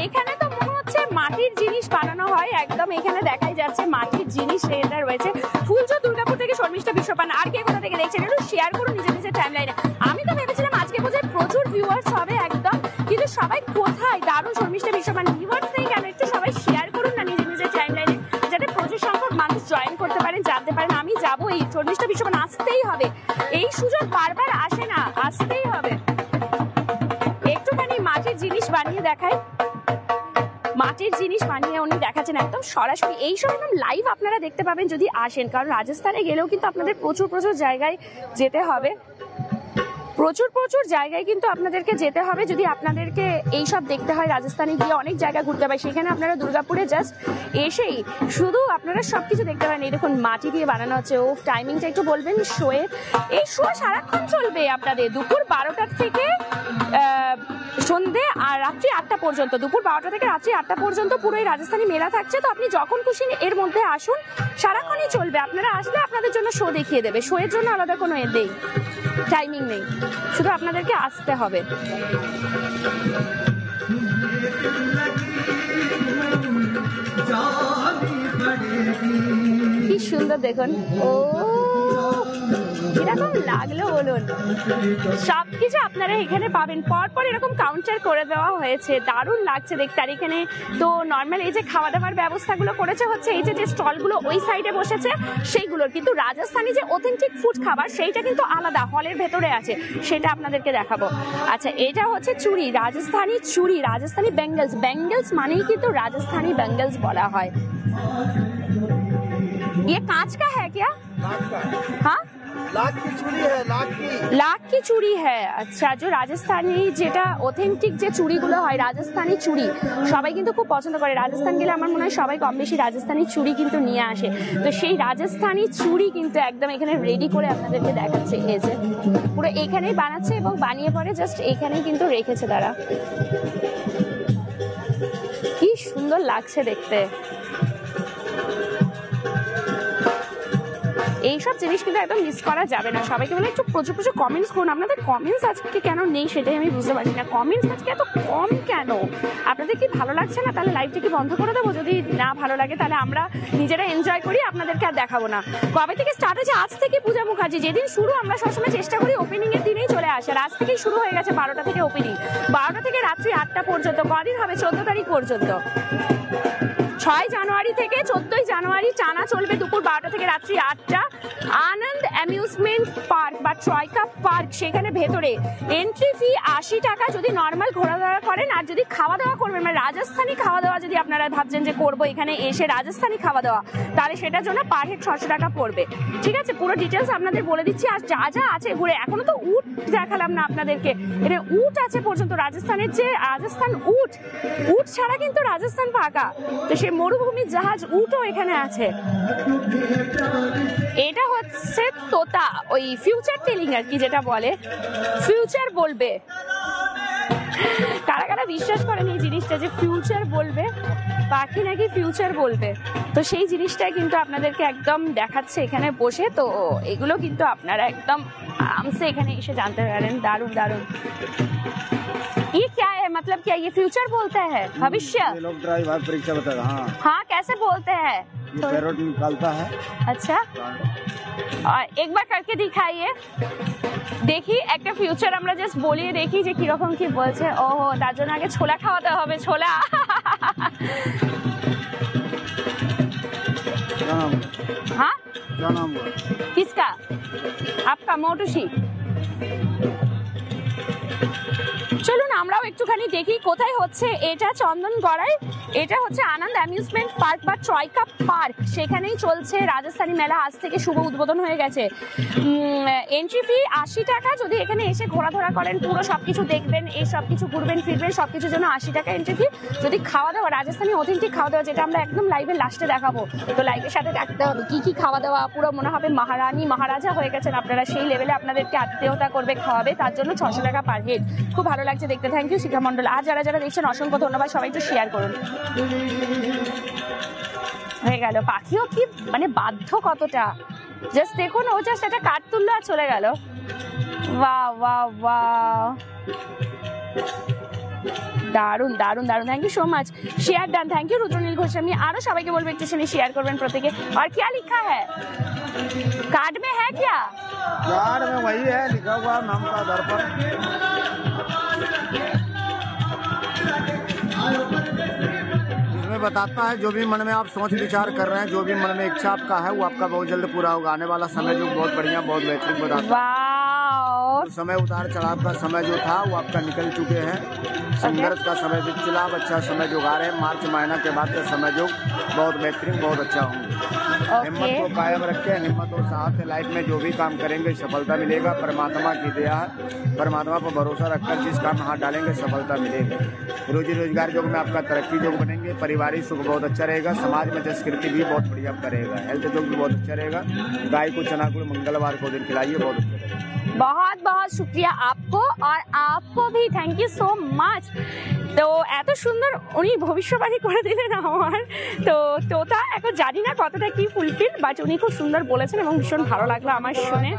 এখানে তো মনে হচ্ছে মাটির জিনিস বানানো হয়, একদম এখানে দেখাই যাচ্ছে মাটির জিনিস এটা রয়েছে। ফুলজো দুর্গাপুর থেকে শর্মিষ্ঠা বিশ্বপান। আর কে কোথা থেকে দেখছেন একটু শেয়ার করুন নিজের নিজের টাইমলাইনে। আমি তো ভেবেছিলাম আজকে বোধহয় প্রচুর ভিউয়ার্স হবে একদম, কিন্তু সবাই কোথায়? দারুণ শর্মিষ্ঠা বিশ্বপান। ভিউয়ার্স নেই কেন? একটু সবাই শেয়ার করুন না নিজের নিজের টাইমলাইনে, যাতে প্রচুর সংখ্যক মানুষ জয়েন করতে পারেন, জানতে পারেন। আমি যাবো, এই শর্মিষ্ঠা বিশ্বপান আসতেই হবে, এই সুযোগ বারবার আসে না, আসতেই হবে। একটুখানি মাটির জিনিস বানিয়ে দেখাই, মাটির জিনিস বানিয়ে উনি দেখাচ্ছেন একদম সরাসরি। এই সব একদম লাইভ আপনারা দেখতে পাবেন যদি আসেন, কারণ রাজস্থানে গেলেও কিন্তু আপনাদের প্রচুর প্রচুর জায়গায় যেতে হবে, প্রচুর প্রচুর জায়গায় কিন্তু আপনাদেরকে যেতে হবে যদি আপনাদেরকে এইসব দেখতে হয়। রাজস্থানে গিয়ে অনেক জায়গা ঘুরতে হবে, সেখানে আপনারা দুর্গাপুরে জাস্ট এসেই শুধু আপনারা সবকিছু দেখতে পারেন। এই দেখুন মাটি দিয়ে বানানো হচ্ছে। ও টাইমিংটা একটু বলবেন শোয়ের? এই শো সারাক্ষণ চলবে আপনাদের, দুপুর 12টা থেকে সন্ধে আর রাত্রি 8টা পর্যন্ত। দুপুর 12টা থেকে রাত্রি 8টা পর্যন্ত পুরো এই রাজস্থানী মেলা থাকছে। তো আপনি যখন খুশি এর মধ্যে আসুন, সারাক্ষণই চলবে। আপনারা আসলে আপনাদের জন্য শো দেখিয়ে দেবে, শো এর জন্য আলাদা কোনো নেই, টাইমিং নেই, শুধু আপনাদেরকে আসতে হবে। কি সুন্দর দেখুন। ও এরকম লাগলো বলুন, সবকিছু আপনারা এখানে পাবেন, পরপর এরকম কাউন্টার করে দেওয়া হয়েছে, দারুণ লাগছে দেখতে। আর এখানে তো নর্মাল এই যে খাওয়া দাওয়ার ব্যবস্থাগুলো করেছে হচ্ছে এই যে যে স্টলগুলো ওই সাইডে বসেছে সেইগুলোর, কিন্তু রাজস্থানি যে অথেন্টিক ফুড খাবার সেইটা কিন্তু আলাদা হলের ভেতরে আছে, সেটা আপনাদেরকে দেখাবো। আচ্ছা, এটা হচ্ছে চুড়ি, রাজস্থানি চুড়ি, রাজস্থানি বেঙ্গলস, বেঙ্গলস মানেই কিন্তু রাজস্থানি বেঙ্গলস বলা হয়। ये कांच का है क्या? हाँ, लाख की चूड़ी है, লাখ কি চুড়ি হ্যাঁ। আচ্ছা, যে রাজস্থানি যেটা অথেন্টিক যে চুড়িগুলো হয়, রাজস্থানি চুড়ি সবাই কিন্তু খুব পছন্দ করে। রাজস্থান গেলে আমার মনে হয় সবাই কম বেশি রাজস্থানি চুড়ি কিন্তু নিয়ে আসে। তো সেই রাজস্থানি চুড়ি কিন্তু একদম এখানে রেডি করে আপনাদেরকে দেখাচ্ছে। এই যে পুরো এখানেই বানাচ্ছে এবং বানিয়ে পরে জাস্ট এখানেই কিন্তু রেখেছে তারা। কি সুন্দর লাগছে দেখতে। এইসব জিনিস কিন্তু একদম মিস করা যাবে না। সবাইকে বলে একটু প্রচুর প্রচুর কমেন্টস করুন। আপনাদের কমেন্টস আজকে কেন নেই সেটাই আমি বুঝতে পারছি না। কমেন্টস আজকে এত কম কেন? আপনাদের কি ভালো লাগছে না? তাহলে লাইভটা কি বন্ধ করে দেবো? যদি না ভালো লাগে তাহলে আমরা নিজেরা এনজয় করি, আপনাদেরকে আর দেখাবো না। কবে থেকে স্টার্ট হয়েছে? আজ থেকে পূজা মুখার্জি যেদিন শুরু, আমরা সবসময় চেষ্টা করি ওপেনিং এর দিনেই চলে আসে। আর আজ থেকেই শুরু হয়ে গেছে 12টা থেকে ওপেনিং, 12টা থেকে রাত্রি 8টা পর্যন্ত। কদিন হবে? 14 তারিখ পর্যন্ত। 6 জানুয়ারি থেকে 14 জানুয়ারি টানা চলবে দুপুর 12টা থেকে রাত্রি 8টা। আনন্দ অ্যামিউজমেন্ট পার্ক বা ট্রয়কা পার্ক, সেখানে ভেতরে এন্ট্রি ফি 80 টাকা যদি নর্মাল ঘোরাফেরা করেন। আর যদি খাওয়া দাওয়া করবেন, মানে রাজস্থানি খাওয়া দাওয়া যদি আপনারা ভাবছেন যে করবো এখানে এসে রাজস্থানি খাওয়া দাওয়া, তাহলে সেটার জন্য পার হেড 600 টাকা পড়বে। ঠিক আছে, পুরো ডিটেলস আপনাদের বলে দিচ্ছি। আর যা যা আছে ঘুরে, এখনো তো উট দেখালাম না আপনাদেরকে। এটা উট আছে পর্যন্ত, রাজস্থানের যে রাজস্থান উট, উট ছাড়া কিন্তু রাজস্থান ফাঁকা। তো সেই মরুভূমির জাহাজ উটও এখানে আছে। এটা হচ্ছে তোতা, ওই ফিউচার টেলিং আর কি, যেটা বলে ফিউচার বলবে। কারা কারা বিশ্বাস করেন এই জিনিসটা যে ফিউচার বলবে, পাখি নাকি ফিউচার বলবে? তো সেই জিনিসটাই কিন্তু আপনাদেরকে একদম দেখাচ্ছে এখানে বসে। তো এগুলো কিন্তু আপনারা একদম আরামসে এখানে এসে জানতে পারেন। দারুণ দারুণ। ये क्या है, मतलब क्या ये फ्यूचर बोलते हैं, भविष्य? ये लोग ड्राइवर परीक्षा बताएगा। हाँ, हाँ, कैसे बोलते हैं? ये पैरोट निकालता है। अच्छा, और एक बार करके दिखाइए, দেখি একটা ফিউচার আমরা জাস্ট বলিয়ে দেখি যে কিরকম কি বলছে। ও তার জন্য আগে ছোলা খাওয়াতে হবে, ছোলা। क्या नाम? हाँ, क्या नाम हुआ? किसका? आपका मोटूसी। চলুন আমরাও একটুখানি দেখি কোথায় হচ্ছে এটা। চন্দনগড়ায় এটা হচ্ছে আনন্দ অ্যামিউজমেন্ট পার্ক বা ট্রয়কা পার্ক, সেখানেই চলছে রাজস্থানী মেলা। আজ থেকে শুভ উদ্বোধন হয়ে গেছে। এন্ট্রি ফি 80 টাকা। যদি এখানে এসে ঘোরাধরা করেন, পুরো সবকিছু দেখবেন, এই সবকিছু ঘুরবেন ফিরবেন, সবকিছুর জন্য 80 টাকা এন্ট্রি ফি। যদি খাওয়া দাওয়া, রাজস্থানী অথেন্টিক খাওয়া দাওয়া, যেটা আমরা একদম লাইভের লাস্টে দেখাবো, তো লাইভের সাথে দেখতে হবে কি কি খাওয়া দাওয়া। পুরো মনে হবে মহারানী মহারাজা হয়ে গেছেন আপনারা, সেই লেভেলে আপনাদেরকে আতিথেয়তা করবে, খাওয়াবে। তার জন্য 600 টাকা পার হেড। খুব ভালো লাগছে দেখতে। থ্যাংক ইউ শিখা মন্ডল। আর যারা যারা দেখছেন অসংখ্য ধন্যবাদ। সবাই একটু শেয়ার করুন। হয়ে গেল। পাখিও কি মানে বাধ্য কতটা, জাস্ট দেখুন, ও জাস্ট একটা কাঠ তুললো আর চলে গেল। বাহ বাহ বাহ, দারুন দারুন দারুন। Thank you so much. Share done. Thank you Rudranil Goswami. আরো সবাইকে বলবো একটু শুনে শেয়ার করবেন প্রত্যেকে। আর क्या लिखा है कार्ड में, है क्या? कार्ड में वही है लिखा हुआ नाम का आधार पर। इसमें बताता है जो भी मन में आप सोच विचार कर रहे हैं, जो भी मन में इच्छा आपका है, वो आपका बहुत जल्द पूरा होगा। आने वाला समय जो बहुत बढ़िया, बहुत बेहतरीन बताता है। तो समय उतार चढ़ाव का समय जो था वो आपका निकल चुके हैं। संघर्ष का समय भी चला, अच्छा समय जो गा रहे हैं। मार्च महीना के बाद का समय जो बहुत बेहतरीन, बहुत अच्छा होंगे। हिम्मत को कायम रखें, हिम्मत और साहस से लाइफ में जो भी काम करेंगे सफलता मिलेगा। परमात्मा की दया है, परमात्मा पर भरोसा रखकर जिस काम में हाथ डालेंगे सफलता मिलेगी। रोजी रोजगार योग में आपका तरक्की योग बनेंगे। पारिवारिक सुख बहुत अच्छा रहेगा। समाज में संस्कृति भी बहुत बढ़िया करेगा। हेल्थ योग भी बहुत अच्छा रहेगा। गाय को चना गुड़ मंगलवार को दिन खिलाइए, बहुत अच्छा रहेगा। बहुत बहुत शुक्रिया आपको, और आपको भी थैंक यू सो মাচ। তো এত সুন্দর উনি ভবিষ্যবাণী করে দিলেন আমার। তো তোতা এখন জানি না কতটা কি ফুলফিল, বাট উনি খুব সুন্দর বলেছেন এবং ভীষণ ভালো লাগলো আমার শুনে।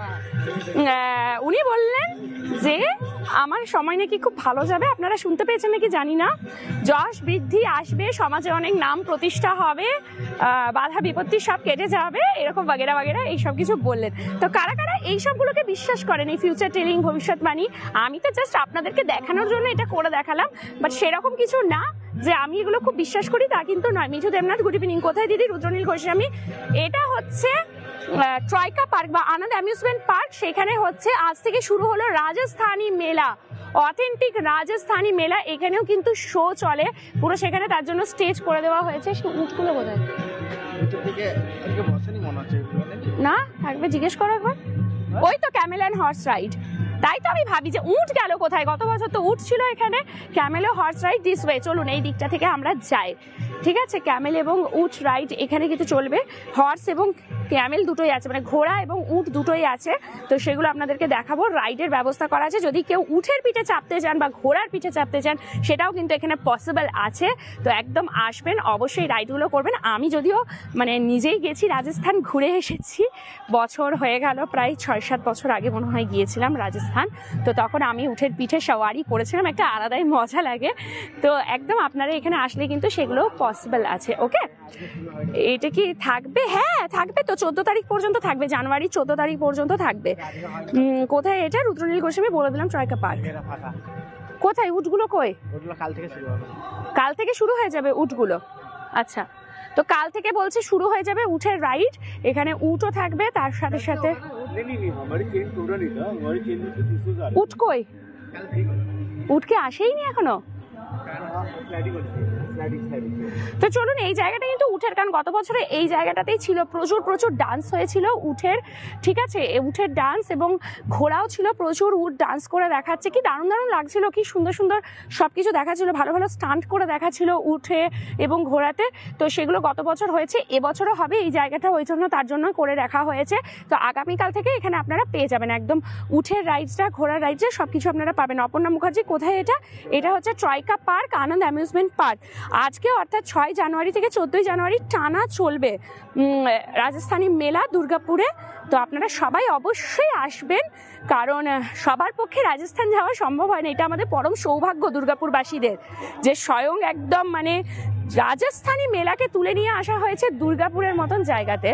উনি বললেন যে আমার সময় নাকি খুব ভালো যাবে, আপনারা শুনতে পেয়েছেন নাকি জানি না। যশ বৃদ্ধি আসবে, সমাজে অনেক নাম প্রতিষ্ঠা হবে, বাধা বিপত্তি সব কেটে যাবে, এরকম বাগেরা বাগেরা এইসব কিছু বললেন। তো কারা কারা এইসবগুলোকে বিশ্বাস করেন, এই ফিউচার টেলিং, ভবিষ্যৎবাণী? আমি তো জাস্ট আপনাদেরকে দেখানোর জন্য এটা করে দেখালাম, বাট সেরকম কিছু না যে আমি এগুলো খুব বিশ্বাস করি তা কিন্তু নয়। Mithu Debnath, good evening. কোথায় দিদি? রুদ্রনীল গোস্বামী। এটা হচ্ছে ট্রয়কা পার্ক বা আনন্দ অ্যামিউজমেন্ট পার্ক। সেখানে হচ্ছে আজ থেকে শুরু হলো রাজস্থানী মেলা, অথেন্টিক রাজস্থানী মেলা। এখানেও কিন্তু শো চলে পুরো, সেখানে তার জন্য স্টেজ করে দেওয়া হয়েছে। উটগুলো বোধহয় না থাকবে, জিজ্ঞেস করো একবার। ওই তো ক্যামেল অ্যান্ড হর্স রাইড। তাই তো আমি ভাবি যে উট গেল কোথায়, গত বছর তো উট ছিল এখানে। ক্যামেল ও হর্স রাইড দিস ওয়ে, চলুন এই দিকটা থেকে আমরা যাই। ঠিক আছে, ক্যামেল এবং উট রাইড এখানে কিন্তু চলবে। হর্স এবং ক্যামেল দুটোই আছে, মানে ঘোড়া এবং উট দুটোই আছে। তো সেগুলো আপনাদেরকে দেখাবো। রাইডের ব্যবস্থা করা আছে, যদি কেউ উটের পিঠে চাপতে চান বা ঘোড়ার পিঠে চাপতে চান সেটাও কিন্তু এখানে পসিবল আছে। তো একদম আসবেন, অবশ্যই রাইডগুলো করবেন। আমি যদিও মানে নিজেই গেছি রাজস্থান, ঘুরে এসেছি, বছর হয়ে গেল, প্রায় 6-7 বছর আগে মনে হয় গিয়েছিলাম রাজস্থান। তো তখন আমি উটের পিঠে সওয়ারি করেছিলাম, একটা আলাদাই মজা লাগে। তো একদম আপনারা এখানে আসলে কিন্তু সেগুলো পসিবল আছে। ওকে, এটা কি থাকবে? হ্যাঁ থাকবে তো, 14 তারিখ পর্যন্ত থাকবে, জানুয়ারি 14 তারিখ পর্যন্ত থাকবে। কোথায় এটা? রুদ্রনীল গোস্বামী বলে দিলাম, ট্রয়কা পার্ক। কোথায় উটগুলো? কই? কাল থেকে শুরু হয়ে যাবে উটগুলো। আচ্ছা, তো কাল থেকে বলছে শুরু হয়ে যাবে উটের রাইড। এখানে উটও থাকবে, তার সাথে সাথে উট কই? উটকে আসেইনি এখনো। তো চলুন, এই জায়গাটা কিন্তু উঠের, কারণ গত বছরে এই জায়গাটাতেই ছিল, প্রচুর প্রচুর ডান্স হয়েছিল উঠের। ঠিক আছে, উঠের ডান্স এবং ঘোড়াও ছিল, প্রচুর উট ডান্স করে দেখাচ্ছে, কি দারুণ দারুণ লাগছিল, কি সুন্দর সুন্দর সবকিছু দেখাচ্ছিল, ভালো ভালো স্টান্ট করে দেখাচ্ছিল উঠে এবং ঘোড়াতে। তো সেগুলো গত বছর হয়েছে, এবছরও হবে। এই জায়গাটা ওই জন্য তার জন্য করে রাখা হয়েছে। তো আগামীকাল থেকে এখানে আপনারা পেয়ে যাবেন একদম উঠের রাইডসটা, ঘোড়ার রাইডসটা সবকিছু আপনারা পাবেন। অপর্ণা মুখার্জি, কোথায় এটা? এটা হচ্ছে ট্রয়কা পার্ক, আনন্দ অ্যামিউজমেন্ট পার্ক। আজকে অর্থাৎ 6 জানুয়ারি থেকে 14 জানুয়ারি টানা চলবে রাজস্থানী মেলা দুর্গাপুরে। তো আপনারা সবাই অবশ্যই আসবেন, কারণ সবার পক্ষে রাজস্থান যাওয়া সম্ভব হয় না। এটা আমাদের পরম সৌভাগ্য দুর্গাপুরবাসীদের, যে স্বয়ং একদম মানে রাজস্থানী মেলাকে তুলে নিয়ে আসা হয়েছে দুর্গাপুরের মতন জায়গাতে।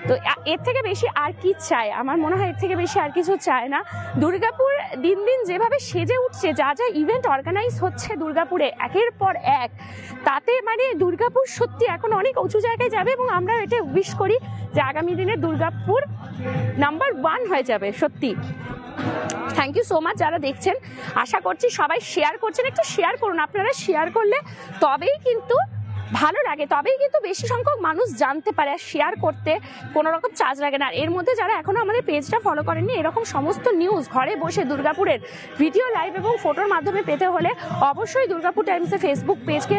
তো এর থেকে বেশি আর কি চায়? আমার মনে হয় এর থেকে বেশি আর কিছু চায় না। দুর্গাপুর দিন দিন যেভাবে সেজে উঠছে, যা যা ইভেন্ট অর্গানাইজ হচ্ছে দুর্গাপুরে একের পর এক, তাতে মানে দুর্গাপুর সত্যি এখন অনেক উঁচু জায়গায় যাবে। এবং আমরা এটা উইশ করি যে আগামী দিনে দুর্গাপুর নাম্বার 1 হয়ে যাবে সত্যি। থ্যাংক ইউ সো মাচ যারা দেখছেন, আশা করছি সবাই শেয়ার করছেন। একটু শেয়ার করুন, আপনারা শেয়ার করলে তবেই কিন্তু ভালো লাগে, তবেই কিন্তু বেশি সংখ্যক মানুষ জানতে পারে। আর শেয়ার করতে কোনো রকম চার্জ লাগে না। আর এর মধ্যে যারা এখনো আমাদের পেজটা ফলো করেননি, এরকম সমস্ত নিউজ ঘরে বসে দুর্গাপুরের ভিডিও, লাইভ এবং ফটোর মাধ্যমে পেতে হলে অবশ্যই দুর্গাপুর টাইমসের ফেসবুক পেজকে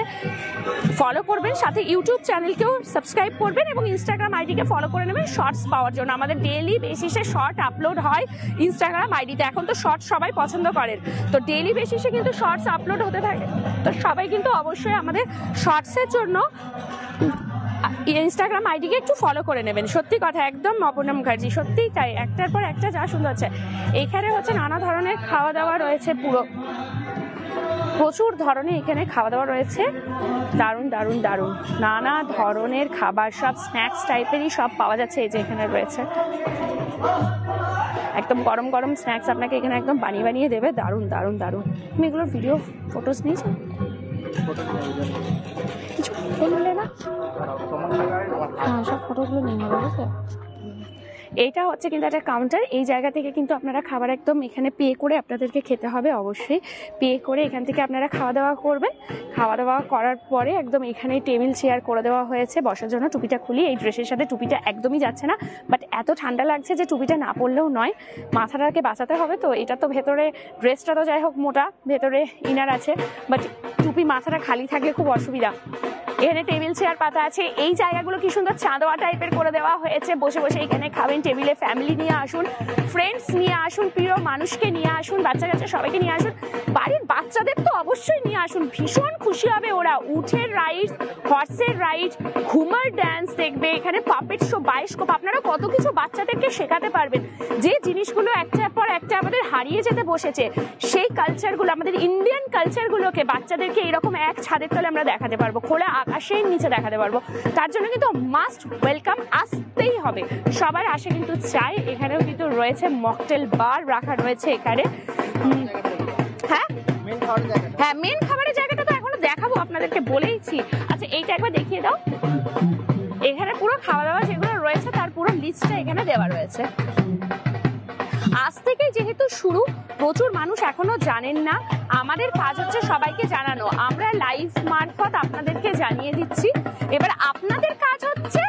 ফলো করবেন, সাথে ইউটিউব চ্যানেলকেও সাবস্ক্রাইব করবেন এবং ইনস্টাগ্রাম আইডিকে ফলো করে নেবেন শর্টস পাওয়ার জন্য। আমাদের ডেইলি বেসিসে শর্ট আপলোড হয় ইনস্টাগ্রাম আইডিতে। এখন তো শর্টস সবাই পছন্দ করেন, তো ডেইলি বেসিসে কিন্তু শর্টস আপলোড হতে থাকে। তো সবাই কিন্তু অবশ্যই আমাদের শর্টসের জন্য ইনস্টাগ্রাম আইডিকে একটু ফলো করে নেবেন। সত্যি কথা, একদম অপর্ণা মুখার্জি, সত্যি তাই, একটার পর একটা যা সুন্দর হচ্ছে। এখানে হচ্ছে নানা ধরনের খাওয়া দাওয়া রয়েছে, পুরো প্রচুর ধরনের এখানে খাওয়া দাওয়া রয়েছে, দারুণ দারুণ দারুণ নানা ধরনের খাবার, সব স্ন্যাক্স টাইপেরই সব পাওয়া যাচ্ছে। এই যে এখানে রয়েছে একদম গরম গরম স্ন্যাক্স, আপনাকে এখানে একদম বানিয়ে বানিয়ে দেবে, দারুণ দারুণ দারুণ। তুমি এগুলোর ভিডিও ফটোস নিয়েছো? কিছু ফটো নিলে না? হ্যাঁ, সব ফটোগুলো নিয়ে নেবে, বুঝলে? এইটা হচ্ছে কিন্তু একটা কাউন্টার। এই জায়গা থেকে কিন্তু আপনারা খাবার একদম এখানে পে করে আপনাদেরকে খেতে হবে, অবশ্যই পে করে এখান থেকে আপনারা খাওয়া দাওয়া করবেন। খাওয়া দাওয়া করার পরে একদম এখানে টেবিল চেয়ার করে দেওয়া হয়েছে বসার জন্য। টুপিটা খুলি, এই ড্রেসের সাথে টুপিটা একদমই যাচ্ছে না, বাট এত ঠান্ডা লাগছে যে টুপিটা না পরলেও নয়, মাথাটাকে বাঁচাতে হবে। তো এটা তো ভেতরে, ড্রেসটা তো যাই হোক মোটা, ভেতরে ইনার আছে, বাট টুপি মাথাটা খালি থাকলে খুব অসুবিধা। এখানে টেবিল চেয়ার পাতা আছে। এই জায়গাগুলো কি সুন্দর চাঁদোয়া টাইপের করে দেওয়া হয়েছে, বসে বসে এখানে খাবেন টেবিলে। ফ্যামিলি নিয়ে আসুন, ফ্রেন্ডস নিয়ে আসুন, প্রিয় মানুষকে নিয়ে আসুন, বাচ্চা কাচ্চা সবাইকে নিয়ে আসুন। বাড়ির বাচ্চাদের তো অবশ্যই নিয়ে আসুন, ভীষণ খুশি হবে ওরা। উঠের রাইড, হর্সের রাইড, ঘুমার ড্যান্স দেখবে, এখানে পাপেট শো, বায়োস্কোপ, আপনারা কত কিছু বাচ্চাদেরকে শেখাতে পারবেন। যে জিনিসগুলো একটার পর একটা আমাদের হারিয়ে যেতে বসেছে, সেই কালচারগুলো, আমাদের ইন্ডিয়ান কালচারগুলোকে বাচ্চাদেরকে এরকম এক ছাদের তলে আমরা দেখাতে পারবো, খোলা আকাশের নিচে দেখাতে পারবো। তার জন্য কিন্তু মাস্ট ওয়েলকাম, আসতেই হবে। সবার আসে কিন্তু চাই। এখানেও কিন্তু রয়েছে মকটেল বার রাখা রয়েছে এখানে। হ্যাঁ হ্যাঁ, মেন খাবারের জায়গাটা তো এখনো দেখাবো আপনাদেরকে, বলেইছি। আচ্ছা এইটা একবার দেখিয়ে দাও। এখানে পুরো খাওয়া দাওয়া যেগুলো রয়েছে তার পুরো লিস্টটা এখানে দেওয়া রয়েছে। আজ থেকে যেহেতু শুরু, প্রচুর মানুষ এখনো জানেন না। আমাদের কাজ হচ্ছে সবাইকে জানানো, আমরা লাইভ মারফত আপনাদেরকে জানিয়ে দিচ্ছি। এবার আপনাদের কাজ হচ্ছে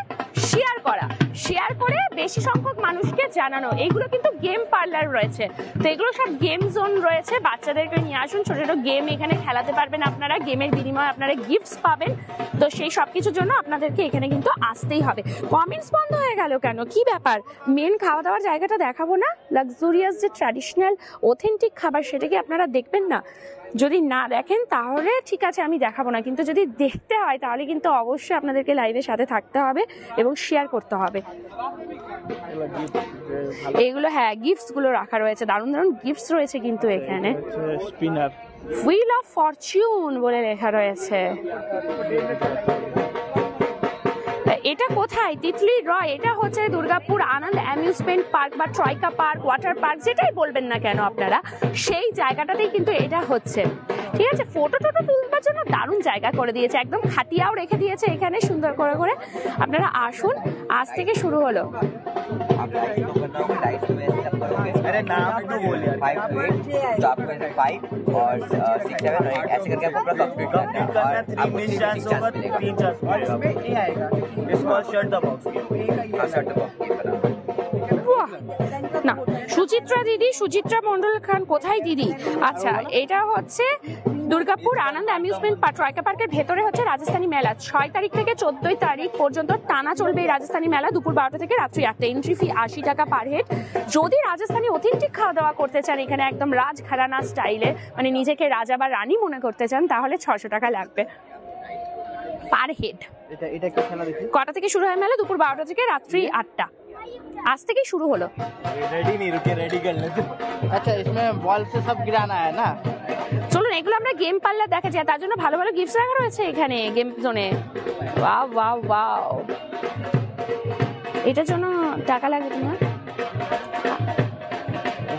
শেয়ার করা, শেয়ার করে বেশি সংখ্যক মানুষকে জানানো। এইগুলো কিন্তু গেম পার্লার রয়েছে, তো এগুলো সব গেম জোন রয়েছে। বাচ্চাদেরকে নিয়ে আসুন, ছোট ছোট গেম এখানে খেলাতে পারবেন আপনারা, গেমের বিনিময়ে আপনারা গিফটস পাবেন। তো সেই সব কিছুর জন্য আপনাদেরকে এখানে কিন্তু আসতেই হবে। কমেন্টস বন্ধ হয়ে গেল কেন, কি ব্যাপার? মেন খাওয়া দাওয়ার জায়গাটা দেখাবো না? লাক্সুরিয়াস যে ট্র্যাডিশনাল অথেন্টিক খাবার, সেটা কি আপনারা দেখবেন না? যদি না দেখেন তাহলে ঠিক আছে, আমি দেখাবো না, কিন্তু যদি দেখতে হয় তাহলে কিন্তু অবশ্যই আপনাদেরকে লাইভের সাথে থাকতে হবে এবং শেয়ার করতে হবে। এগুলো হ্যাঁ, গিফটস গুলো রাখা রয়েছে, দারুণ দারুণ গিফটস রয়েছে কিন্তু এখানে। হুইল অফ ফরচুন বলে লেখা রয়েছে। এটা কোথায়? তিতলি রয়। এটা হচ্ছে দুর্গাপুর আনন্দ অ্যামিউজমেন্ট পার্ক বা ট্রয়কা পার্ক, ওয়াটার পার্ক, যেটাই বলবেন না কেন আপনারা, সেই জায়গাটাতেই কিন্তু এটা হচ্ছে। ঠিক আছে, ফটো টোটো তুলবার জন্য দারুণ জায়গা করে দিয়েছে, একদম খাটিয়াও রেখে দিয়েছে এখানে সুন্দর করে করে। আপনারা আসুন, আজ থেকে শুরু হলো। अरे नाम तो बोल यार 5 to 8 तो आपको 5 और 6 7 और 8 ऐसे करके आपको पूरा कंप्लीट करना है और आपको 3 चांस होगा 3 चांस और इसमें नहीं आएगा इसको shut the box shut the box না, সুচিত্রা দিদি, সুচিত্রা মন্ডল খান কোথায় দিদি? আচ্ছা, এটা হচ্ছে দুর্গাপুর আনন্দ অ্যামিউজমেন্ট পার্ক, ট্রয়কা পার্কের ভেতরে হচ্ছে রাজস্থানী মেলা। 6 তারিখ থেকে 14 তারিখ পর্যন্ত টানা চলবে এই রাজস্থানী মেলা, দুপুর 12টা থেকে রাত্রি 8টা। এন্ট্রি ফি 80 টাকা পার হেড। যদি রাজস্থানী অথেন্টিক খাওয়া দাওয়া করতে চান এখানে একদম রাজঘরানা স্টাইলে, মানে নিজেকে রাজা বা রানী মনে করতে চান, তাহলে 600 টাকা লাগবে পার হেড। এটা কি খেলা দেখি? কটা থেকে শুরু হয় মেলা? দুপুর 12টা থেকে রাত্রি 8টা। आज থেকে শুরু হলো। रेडी नहीं रुके, रेडी कर लेते। अच्छा, इसमें बॉल से सब गिराना है ना? চলুন এগুলো আমরা গেম পার্লার দেখা যায়, তার জন্য ভালো ভালো গিফটস রাখা রয়েছে এখানে গেম জোনে। ওয়াও ওয়াও ওয়াও, এটার জন্য টাকা লাগবে তোমার?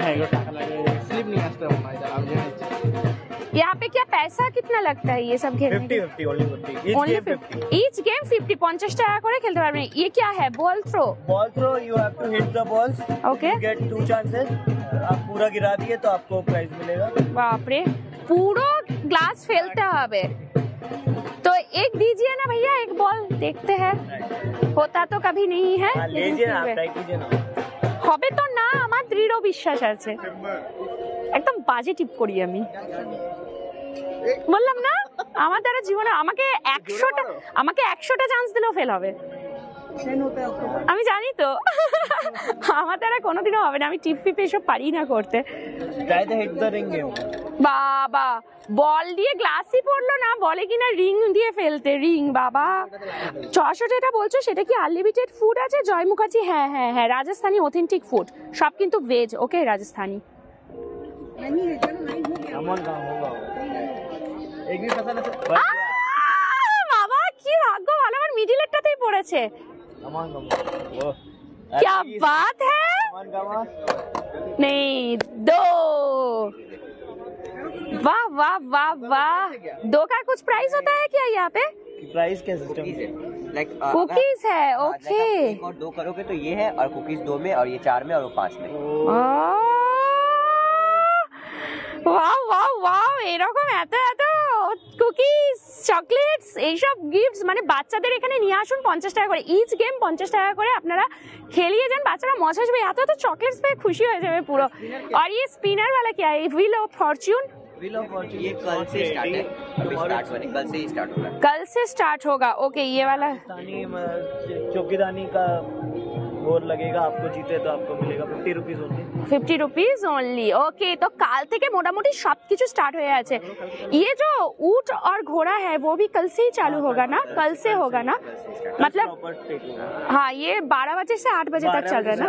হ্যাঁ, এগুলো টাকা লাগে, স্লিপ নিয়ে আসতে হবে না। आप जने यहाँ पे क्या पैसा कितना लगता है ये सब खेलने? 50 ओनली 50 ईच गेम 50 50 টাকা করে খেলতে পারবেন। ये क्या है? Ball throw. Ball throw, you have to hit the balls, okay, get 2 chances. आप पूरा गिरा दिए तो आपको प्राइज मिलेगा। बाप रे, পুরো গ্লাস ফেলতে হবে। तो एक दीजिए ना भैया, एक बॉल देखते हैं। होता तो कभी नहीं है, लीजिए ना, ट्राई कीजिए ना। হবে তো না, আমার দৃঢ় বিশ্বাস আছে। একদম বাজে টিপ করি আমি, বললাম না আমার দ্বারা জীবনে আমাকে 100টা চান্স দিলেও ফেল হবে। আমি জানি তো আমার দ্বারা কোনোদিনও হবে না, আমি টিপ ফিপ এসব পারি না করতে। Try the hit the ring game. বাবা, বল দিয়ে গ্লাসই পড়লো না, বলে কিনা রিং দিয়ে ফেলতে। রিং বাবা, 600 যেটা বলছো সেটা কি আনলিমিটেড ফুড আছে? জয় মুখার্জি, হ্যাঁ হ্যাঁ হ্যাঁ, রাজস্থানী অথেন্টিক ফুড, সব কিন্তু ভেজ। ওকে, রাজস্থানী। বাবা কি ভাগ্য ভালো, আমার মিডিলেরটাতেই পড়েছে। क्या बात है? नहीं, 2। वाह वाह वाह वाह, 2 का कुछ प्राइस होता है क्या यहाँ पे? प्राइस क्या सिस्टम है? लाइक कुकीज है। ओके, और 2 करोगे तो ये है, और कुकीज 2 में, और ये 4 में, और वो 5 में। ওয়াও ওয়াও ওয়াও, এরকম এত এত কুকিজ, চকলেটস, এইসব গিফটস, মানে বাচ্চাদের এখানে নিয়ে আসুন। 50 টাকা করে ইচ গেম, 50 টাকা করে আপনারা খেলিয়ে যান, বাচ্চারা মজা আসবে। এত এত চকলেটস পেয়ে খুশি হয়ে যাবে পুরো। আর ये स्पिनर वाला क्या है? Wheel of Fortune. Wheel of Fortune ये कल से स्टार्ट है, अभी स्टार्ट होने कल से ही स्टार्ट होगा। कल से स्टार्ट होगा। ओके, ये वाला चौकीदानी का गोल लगेगा, आपको जीते तो आपको मिलेगा 50 rupees only. 50 rupees only. Okay, तो কাল থেকে মোটামুটি সবকিছু স্টার্ট হয়ে আছে। ये जो ऊंट और घोड़ा है वो भी कल से ही चालू होगा ना? कल से होगा ना? मतलब हाँ, ये 12 बजे से 8 बजे तक चल रहा है ना?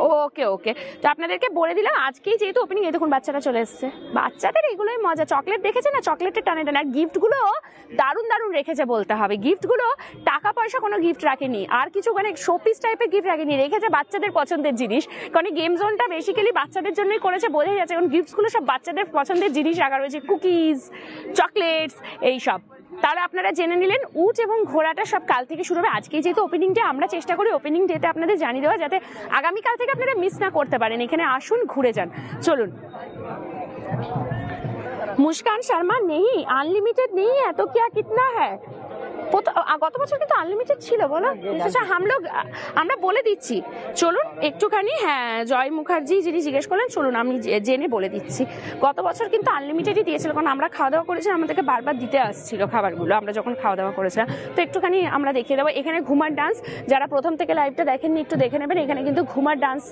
ওকে ওকে, তো আপনাদেরকে বলে দিলাম আজকেই যেহেতু ওপেনিং, এই দেখুন বাচ্চারা চলে এসেছে। বাচ্চাদের এগুলোই মজা। চকলেট দেখেছে না? চকলেটের টানে টানে। আর গিফটগুলো দারুণ দারুণ রেখেছে বলতে হবে। গিফটগুলো টাকা পয়সা কোনো গিফট রাখেনি, আর কিছু মানে শোপিস টাইপের গিফট রাখেনি, রেখেছে বাচ্চাদের পছন্দের জিনিস। কারণ গেম জোনটা বেসিক্যালি বাচ্চাদের জন্যই করেছে, বোঝাই যাচ্ছে। কারণ গিফটসগুলো সব বাচ্চাদের পছন্দের জিনিস রাখা রয়েছে, কুকিজ, চকলেটস, এইসব। তাহলে আপনারা জেনে নিলেন উট এবং ঘোড়াটা সব কাল থেকে শুরু হবে। আজকে যেহেতু ওপেনিং ডে, আমরা চেষ্টা করি ওপেনিং ডেতে আপনাদের জানিয়ে দেওয়া, যাতে আগামীকাল থেকে আপনারা মিস না করতে পারেন। এখানে আসুন, ঘুরে যান। চলুন। मुस्कान शर्मा नहीं, अनलिमिटेड नहीं है तो क्या कितना है? গত বছর কিন্তু আনলিমিটেড ছিল বলো। আচ্ছা আমরা বলে দিচ্ছি, চলুন একটুখানি। হ্যাঁ, জয় মুখার্জি যিনি জিজ্ঞেস করলেন, চলুন আমি জেনে বলে দিচ্ছি। গত বছর কিন্তু আনলিমিটেডই দিয়েছিল, কারণ আমরা খাওয়া দাওয়া করেছিলাম, আমাদেরকে বারবার দিতে আসছিল খাবারগুলো আমরা যখন খাওয়া দাওয়া করেছিলাম। তো একটুখানি আমরা দেখিয়ে দেবো। এখানে ঘুমার ডান্স, যারা প্রথম থেকে লাইভটা দেখেননি একটু দেখে নেবেন। এখানে কিন্তু ঘুমার ডান্স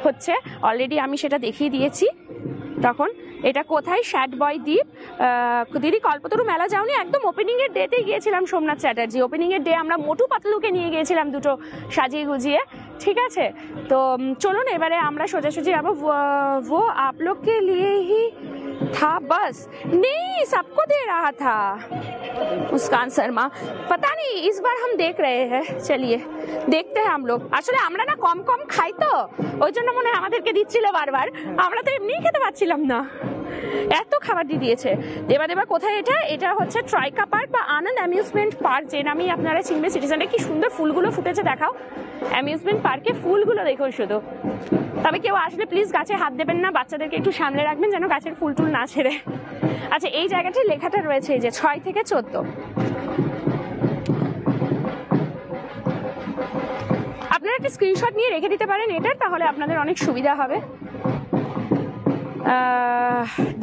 হচ্ছে, অলরেডি আমি সেটা দেখিয়ে দিয়েছি তখন। এটা কোথায়? শ্যাট বয় দ্বীপ। দিদি কল্পতরু মেলা যাওনি? একদম ওপেনিং এর ডেতে গিয়েছিলাম সোমনাথ চ্যাটার্জি। ওপেনিং এর ডে আমরা মোটু পাতলুকে নিয়ে গিয়েছিলাম দুটো সাজিয়ে গুজিয়ে। ঠিক আছে, তো চলুন এবারে আমরা সোজাসুজি যাবো। वो आप लोग के लिए ही था बस? नहीं, सबको दे रहा था। मुस्कान शर्मा पता नहीं, इस बार हम देख रहे हैं। चलिए देखते हैं हम लोग। আসলে আমরা না কম কম খাই, তো ওই জন্য মনে হয় আমাদেরকে দিচ্ছিল বারবার। আমরা তো এমনিই খেতে পাচ্ছিলাম না, এত খাবার দিয়ে দিয়েছে। দেবা কোথায় এটা? এটা হচ্ছে ট্রাইকা পার্ক বা আনন্দ অ্যামিউজমেন্ট পার্ক, যে নামই আপনারা চিনবে সিটি সেন্টারে। কি সুন্দর ফুলগুলো ফুটেছে দেখাও। অ্যামিউজমেন্ট পার্কে ফুলগুলো দেখুন শুধু। তবে কেউ আসলে প্লিজ গাছে হাত দেবেন না, বাচ্চাদেরকে একটু সামলে রাখবেন যেন গাছের ফুল টুল না ছেড়ে। আচ্ছা, এই জায়গাটায় লেখাটা রয়েছে এই যে 6 থেকে 14। আপনারা একটা স্ক্রিনশট নিয়ে রেখে দিতে পারেন এটার, তাহলে আপনাদের অনেক সুবিধা হবে।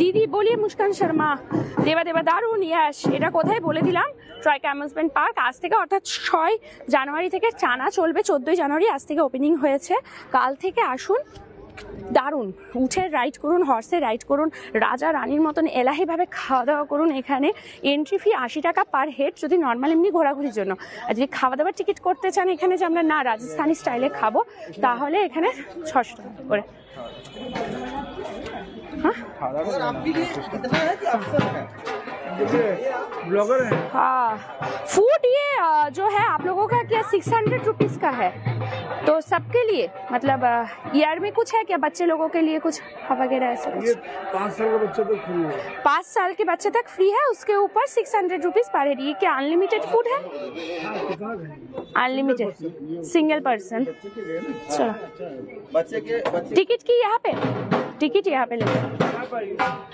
দিদি বলিয়ে মুস্কান শর্মা, দেবা দারুন। ইয়াস, এটা কোথায় বলে দিলাম, ট্রাইকা অ্যামিউজমেন্ট পার্ক। আজ থেকে অর্থাৎ 6 জানুয়ারি থেকে টানা চলবে, 14 জানুয়ারি আজ থেকে ওপেনিং হয়েছে। কাল থেকে আসুন, দারুণ। উঠের রাইড করুন, হর্সে রাইড করুন, রাজা রানীর মতন এলাহিভাবে খাওয়া দাওয়া করুন। এখানে এন্ট্রি ফি 80 টাকা পার হেড, যদি নর্মাল এমনি ঘোরাঘুরির জন্য। আর যদি খাওয়া দাওয়ার টিকিট করতে চান এখানে, যে আমরা না রাজস্থানি স্টাইলে খাবো, তাহলে এখানে 600 টাকা করে। ब्लॉगर है। हाँ, फूड ये जो है आप लोगों का क्या 600 रुपीज का है? तो सबके लिए मतलब ईयर में कुछ है क्या? बच्चे लोगों के लिए कुछ वगैरह ऐसा कुछ? 5 साल का बच्चा तो फ्री है। 5 साल के बच्चे तक फ्री है, उसके ऊपर 600 रुपीज पर हेड। ये क्या अनलिमिटेड फूड है? Unlimited, single person. चलो, बच्चे के टिकट की यहाँ पे, टिकट यहाँ पे लेते।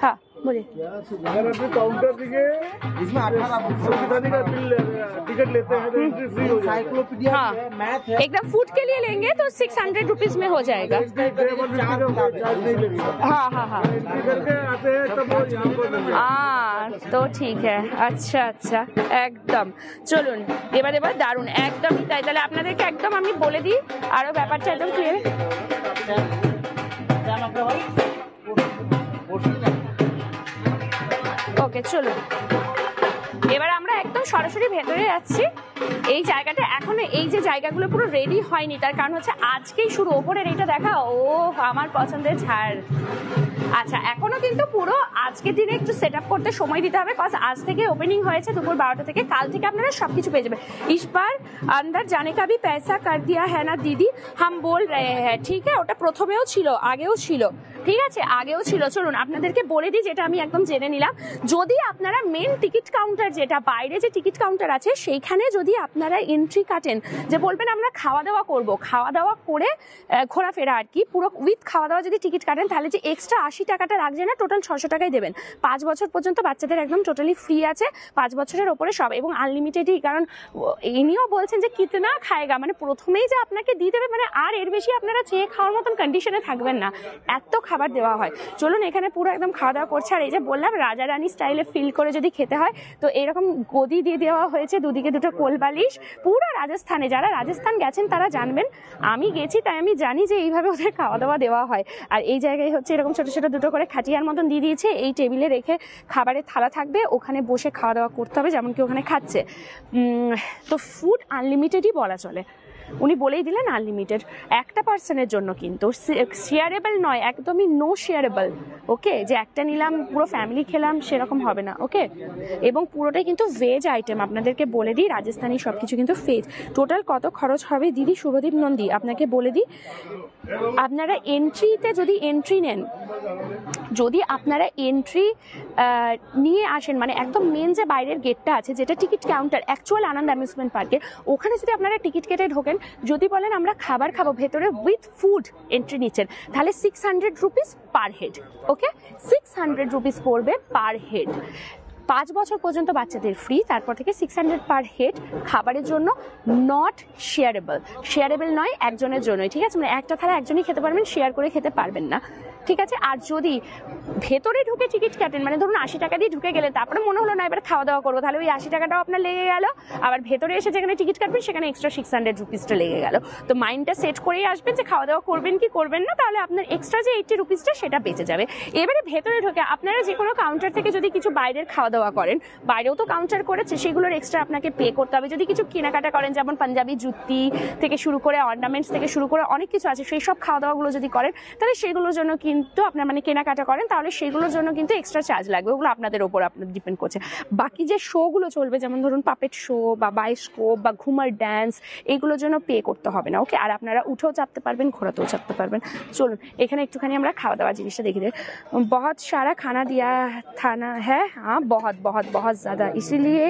हाँ बोलिए। अगर अभी काउंटर दिखे इसमें 18 का टिकट लेते हैं तो एंट्री फ्री हो जाएगा। हाँ, एकदम फूड के लिए लेंगे तो 600 रुपीज में हो जाएगा। हाँ हाँ हाँ करके आते हैं तब वो यहाँ पर हाँ, तो ठीक है। अच्छा अच्छा, একদম চলুন। এবার দারুণ, একদমই তাই। তাহলে আপনাদেরকে একদম আমি বলে দিই আরো ব্যাপারটা একদম ক্লিয়ার। ওকে, চলুন এবার আমরা একদম সরাসরি ভেতরে যাচ্ছি। এই জায়গাটা এখনো, এই যে জায়গাগুলো পুরো রেডি হয়নি, তার কারণ হচ্ছে আজকেই শুরু। ওপরের এইটা দেখা, ও আমার পছন্দের ঝাড়। আচ্ছা, এখনো কিন্তু পুরো আজকের দিনে একটু সেট আপ করতে সময় দিতে হবে, কজ আজ থেকে ওপেনিং হয়েছে দুপুর 12টা থেকে। কাল থেকে আপনারা সবকিছু পেয়ে যাবেন। इस बार अंदर जाने का भी पैसा कर दिया है ना दीदी, हम बोल रहे हैं। ঠিক আছে, ওটা প্রথমেও ছিল, আগেও ছিল, ঠিক আছে, আগেও ছিল। চলুন আপনাদেরকে বলে দিই, যেটা আমি একদম জেনে নিলাম। যদি আপনারা মেন টিকিট কাউন্টার, যেটা বাইরে যে টিকিট কাউন্টার আছে, সেইখানে যদি আপনারা এন্ট্রি কাটেন, যে বলবেন আমরা খাওয়া দাওয়া করব, খাওয়া দাওয়া করে ঘোরাফেরা আর কি, পুরো উইথ খাওয়া দাওয়া যদি টিকিট কাটেন, তাহলে যে এক্সট্রা 80 টাকাটা রাখছে না, টোটাল 600 টাকাই দেবেন। 5 বছর পর্যন্ত বাচ্চাদের একদম টোটালি ফ্রি আছে, 5 বছরের ওপরে সব, এবং আনলিমিটেডই। কারণ ইনিও বলছেন যে কিতনা খায়গা, মানে প্রথমেই যে আপনাকে দিয়ে দেবে, মানে আর এর বেশি আপনারা চেয়ে খাওয়ার মতন কন্ডিশনে থাকবেন না, এত খাবার দেওয়া হয়। চলুন এখানে পুরো একদম খাওয়া দাওয়া করছে। আর এই যে বললাম রাজা রানী স্টাইলে ফিল করে যদি খেতে হয় তো এরকম গদি দিয়ে দেওয়া হয়েছে, দুদিকে দুটো কোল বালিশ, পুরো রাজস্থানে। যারা রাজস্থান গেছেন তারা জানবেন, আমি গেছি তাই আমি জানি যে এইভাবে ওদের খাওয়া দাওয়া দেওয়া হয়। আর এই জায়গায় হচ্ছে এরকম ছোট ছোট দুটো করে খাটিয়ার মতন দিয়ে দিয়েছে, এই টেবিলে রেখে খাবারের থালা থাকবে, ওখানে বসে খাওয়া দাওয়া করতে হবে যেমন কি ওখানে খাচ্ছে। তো ফুড আনলিমিটেডই বলা চলে, উনি বলেই দিলেন আনলিমিটেড, একটা পার্সনের জন্য, কিন্তু শেয়ারেবল নয়, একদমই নো শেয়ারেবল। ওকে, যে একটা নিলাম পুরো ফ্যামিলি খেলাম সেরকম হবে না। ওকে, এবং পুরোটাই কিন্তু ভেজ আইটেম, আপনাদেরকে বলে দিই রাজস্থানি সবকিছু কিন্তু ভেজ। টোটাল কত খরচ হবে দিদি শুভদীপ নন্দী আপনাকে বলে দিই। আপনারা এন্ট্রিতে যদি এন্ট্রি নেন, যদি আপনারা এন্ট্রি নিয়ে আসেন, মানে একদম মেন যে বাইরের গেটটা আছে যেটা টিকিট কাউন্টার অ্যাকচুয়াল আনন্দ অ্যামিউজমেন্ট পার্কের, ওখানে যদি আপনারা টিকিট কেটে ঢোকেন, যদি বলেন আমরা খাবার খাবো ভেতরে উইথ ফুড এন্ট্রি নিচ্ছেন, তাহলে 600 রুপিস পার হেড। ওকে, 600 রুপিস পড়বে পার হেড। 5 বছর পর্যন্ত বাচ্চাদের ফ্রি, তারপর থেকে 600 পার হেড। খাবারের জন্য নট শেয়ারেবল, শেয়ারেবল নয়, একজনের জন্যই, ঠিক আছে? মানে একটা থালা একজনই খেতে পারবেন, শেয়ার করে খেতে পারবেন না, ঠিক আছে? আর যদি ভেতরে ঢুকে টিকিট কাটেন, মানে ধরুন 80 টাকা দিয়ে ঢুকে গেলেন, তারপরে মনে হলো না এবার খাওয়া দাওয়া করবো, তাহলে ওই 80 টাকাটাও আপনার লেগে গেল, আবার ভেতরে এসে যেখানে টিকিট কাটবেন সেখানে এক্সট্রা 600 রুপিসটা লেগে গেল। তো মাইন্ডটা সেট করেই আসবেন যে খাওয়া দাওয়া করবেন কি করবেন না, তাহলে আপনার এক্সট্রা যে 80 রুপিসটা সেটা বেঁচে যাবে। এবারে ভেতরে ঢুকে আপনারা যে কোনো কাউন্টার থেকে যদি কিছু বাইরের খাওয়া দাওয়া করেন, বাইরেও তো কাউন্টার করেছে, সেগুলোর এক্সট্রা আপনাকে পে করতে হবে। যদি কিছু কেনাকাটা করেন, যেমন পাঞ্জাবি জুতি থেকে শুরু করে অর্নামেন্টস থেকে শুরু করে অনেক কিছু আছে, সেই সব খাওয়া দাওয়াগুলো যদি করেন, তাহলে সেগুলোর জন্য কিন্তু আপনার মানে কেনাকাটা করেন, তাহলে সেগুলোর জন্য কিন্তু এক্সট্রা চার্জ লাগবে, ওগুলো আপনাদের ওপর আপনার ডিপেন্ড করছে। বাকি যে শোগুলো চলবে, যেমন ধরুন পাপেট শো বা বায়োস্কোপ বা ঘুমার ড্যান্স, এইগুলোর জন্য পে করতে হবে না। ওকে, আর আপনারা উঠেও চাপতে পারবেন, ঘোরাতেও চাপতে পারবেন। চলুন এখানে একটুখানি আমরা খাওয়া দাওয়া জিনিসটা দেখি। बहुत सारा खाना दिया था ना है, हाँ बहुत बहुत बहुत ज्यादा, इसीलिए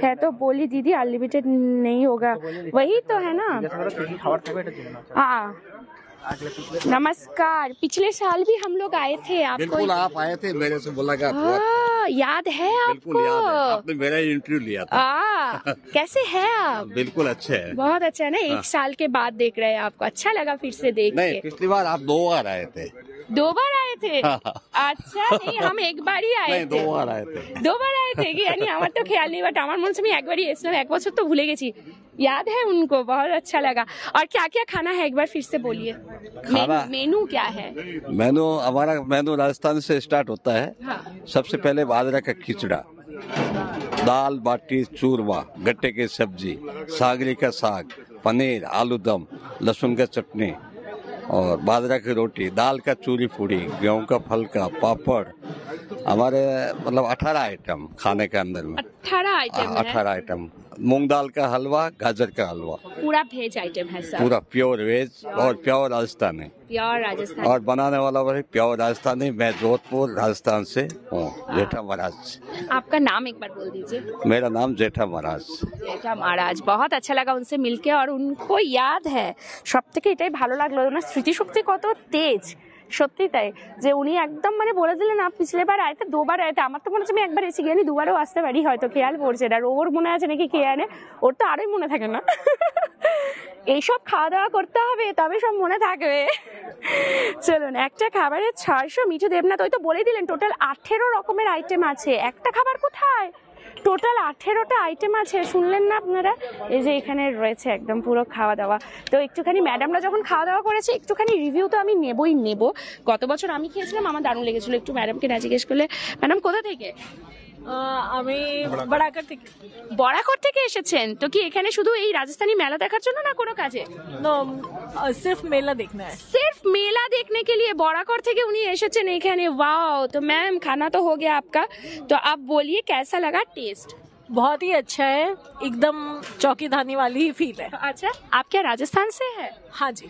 है तो बोली दीदी अनलिमिटेड नहीं होगा, वही तो है ना। हाँ नमस्कार, पिछले साल भी हम लोग आए थे, आपको बिल्कुल आप आए थे, मेरे से बोला गया याद है आपको? बिल्कुल याद है, आपने मेरा इंटरव्यू लिया था। कैसे है आप? बिल्कुल अच्छे हैं। बहुत अच्छा है ना, 1 साल के बाद देख रहे हैं आपको, अच्छा लगा फिर से देख नहीं, के? पिछली बार आप 2 बार आए थे। 2 बार आए थे? अच्छा, नहीं हम 1 बार ही आए नहीं, थे। 2 बार आए थे। 2 बार आए थे কি জানি, আমার তো খেয়াল নেই, বাট আমার মনে হচ্ছে আমি একবারই এসেছিলাম, 1 বছর তো भूले गई। याद है उनको, बहुत अच्छा लगा। और क्या क्या खाना है एक बार फिर से बोलिए, मेनू क्या है? मेनू हमारा मेनू राजस्थान से स्टार्ट होता है। हाँ। सबसे पहले बाजरा का खिचड़ा, दाल बाटी चूरमा, गट्टे की सब्जी, सागरी का साग, पनीर, आलू दम, लहसुन का चटनी और बाजरा की रोटी, दाल का चूरी पूड़ी, गेहूं का फलका, पापड़। हमारे मतलब 18 आइटम खाने के अंदर में। 18 आइटम है? 18 आइटम। मूंग दाल का हलवा, गाजर का हलवा, पूरा वेज आइटम है सर? पूरा प्योर वेज और प्योर राजस्थानी। प्योर राजस्थान। और बनाने वाला भी प्योर राजस्थानी। मैं जोधपुर राजस्थान से हूँ, जेठा महाराज। आपका नाम एक बार बोल दीजिए। मेरा नाम जेठा महाराज। जेठा महाराज, बहुत अच्छा लगा उनसे मिलके, और उनको याद है সব থেকে এটাই ভালো লাগলো, ওনার স্মৃতিশক্তি কত তেজ, সত্যি তাই, যে উনি একদম মানে বলে দিলেন না পিছলে বার আয়তে 2 বার আয়তে। আমার তো মনে হচ্ছে আমি একবার এসে গিয়ে 2বারও আসতে পারি, হয়তো খেয়াল পড়ছে না। আর ওর মনে আছে নাকি কে আনে, ওর তো আরোই মনে থাকে না। এইসব খাওয়া দাওয়া করতে হবে তবে সব মনে থাকবে। চলুন, একটা খাবারের 600, মিঠু দেবনাথ ওই তো বলে দিলেন টোটাল 18 রকমের আইটেম আছে। একটা খাবার কোথায়, টোটাল 18টা আইটেম আছে, শুনলেন না আপনারা? এই যে এখানে রয়েছে একদম পুরো খাওয়া দাওয়া। তো একটুখানি ম্যাডামরা যখন খাওয়া দাওয়া করেছে একটুখানি রিভিউ তো আমি নেবই নেব। গত বছর আমি খেয়েছিলাম, আমার দারুণ লেগেছিল। একটু ম্যাডামকে না জিজ্ঞেস করলে, ম্যাডাম কোথা থেকে? আমি বড়াকর থেকে এসেছেন। তো কি এখানে শুধু এই রাজস্থানী মেলা দেখার জন্য না কোনো কাজে? सिर्फ मेला देखना है। सिर्फ मेला देखने के लिए बड़ाकर থেকে উনি এসেছেন এখানে। वाओ, तो मैम खाना तो हो गया आपका, तो आप बोलिए कैसा लगा टेस्ट? बहुत ही अच्छा है, एकदम चौकी धानी वाली ही फील है। अच्छा, आप क्या राजस्थान से है? हाँ जी,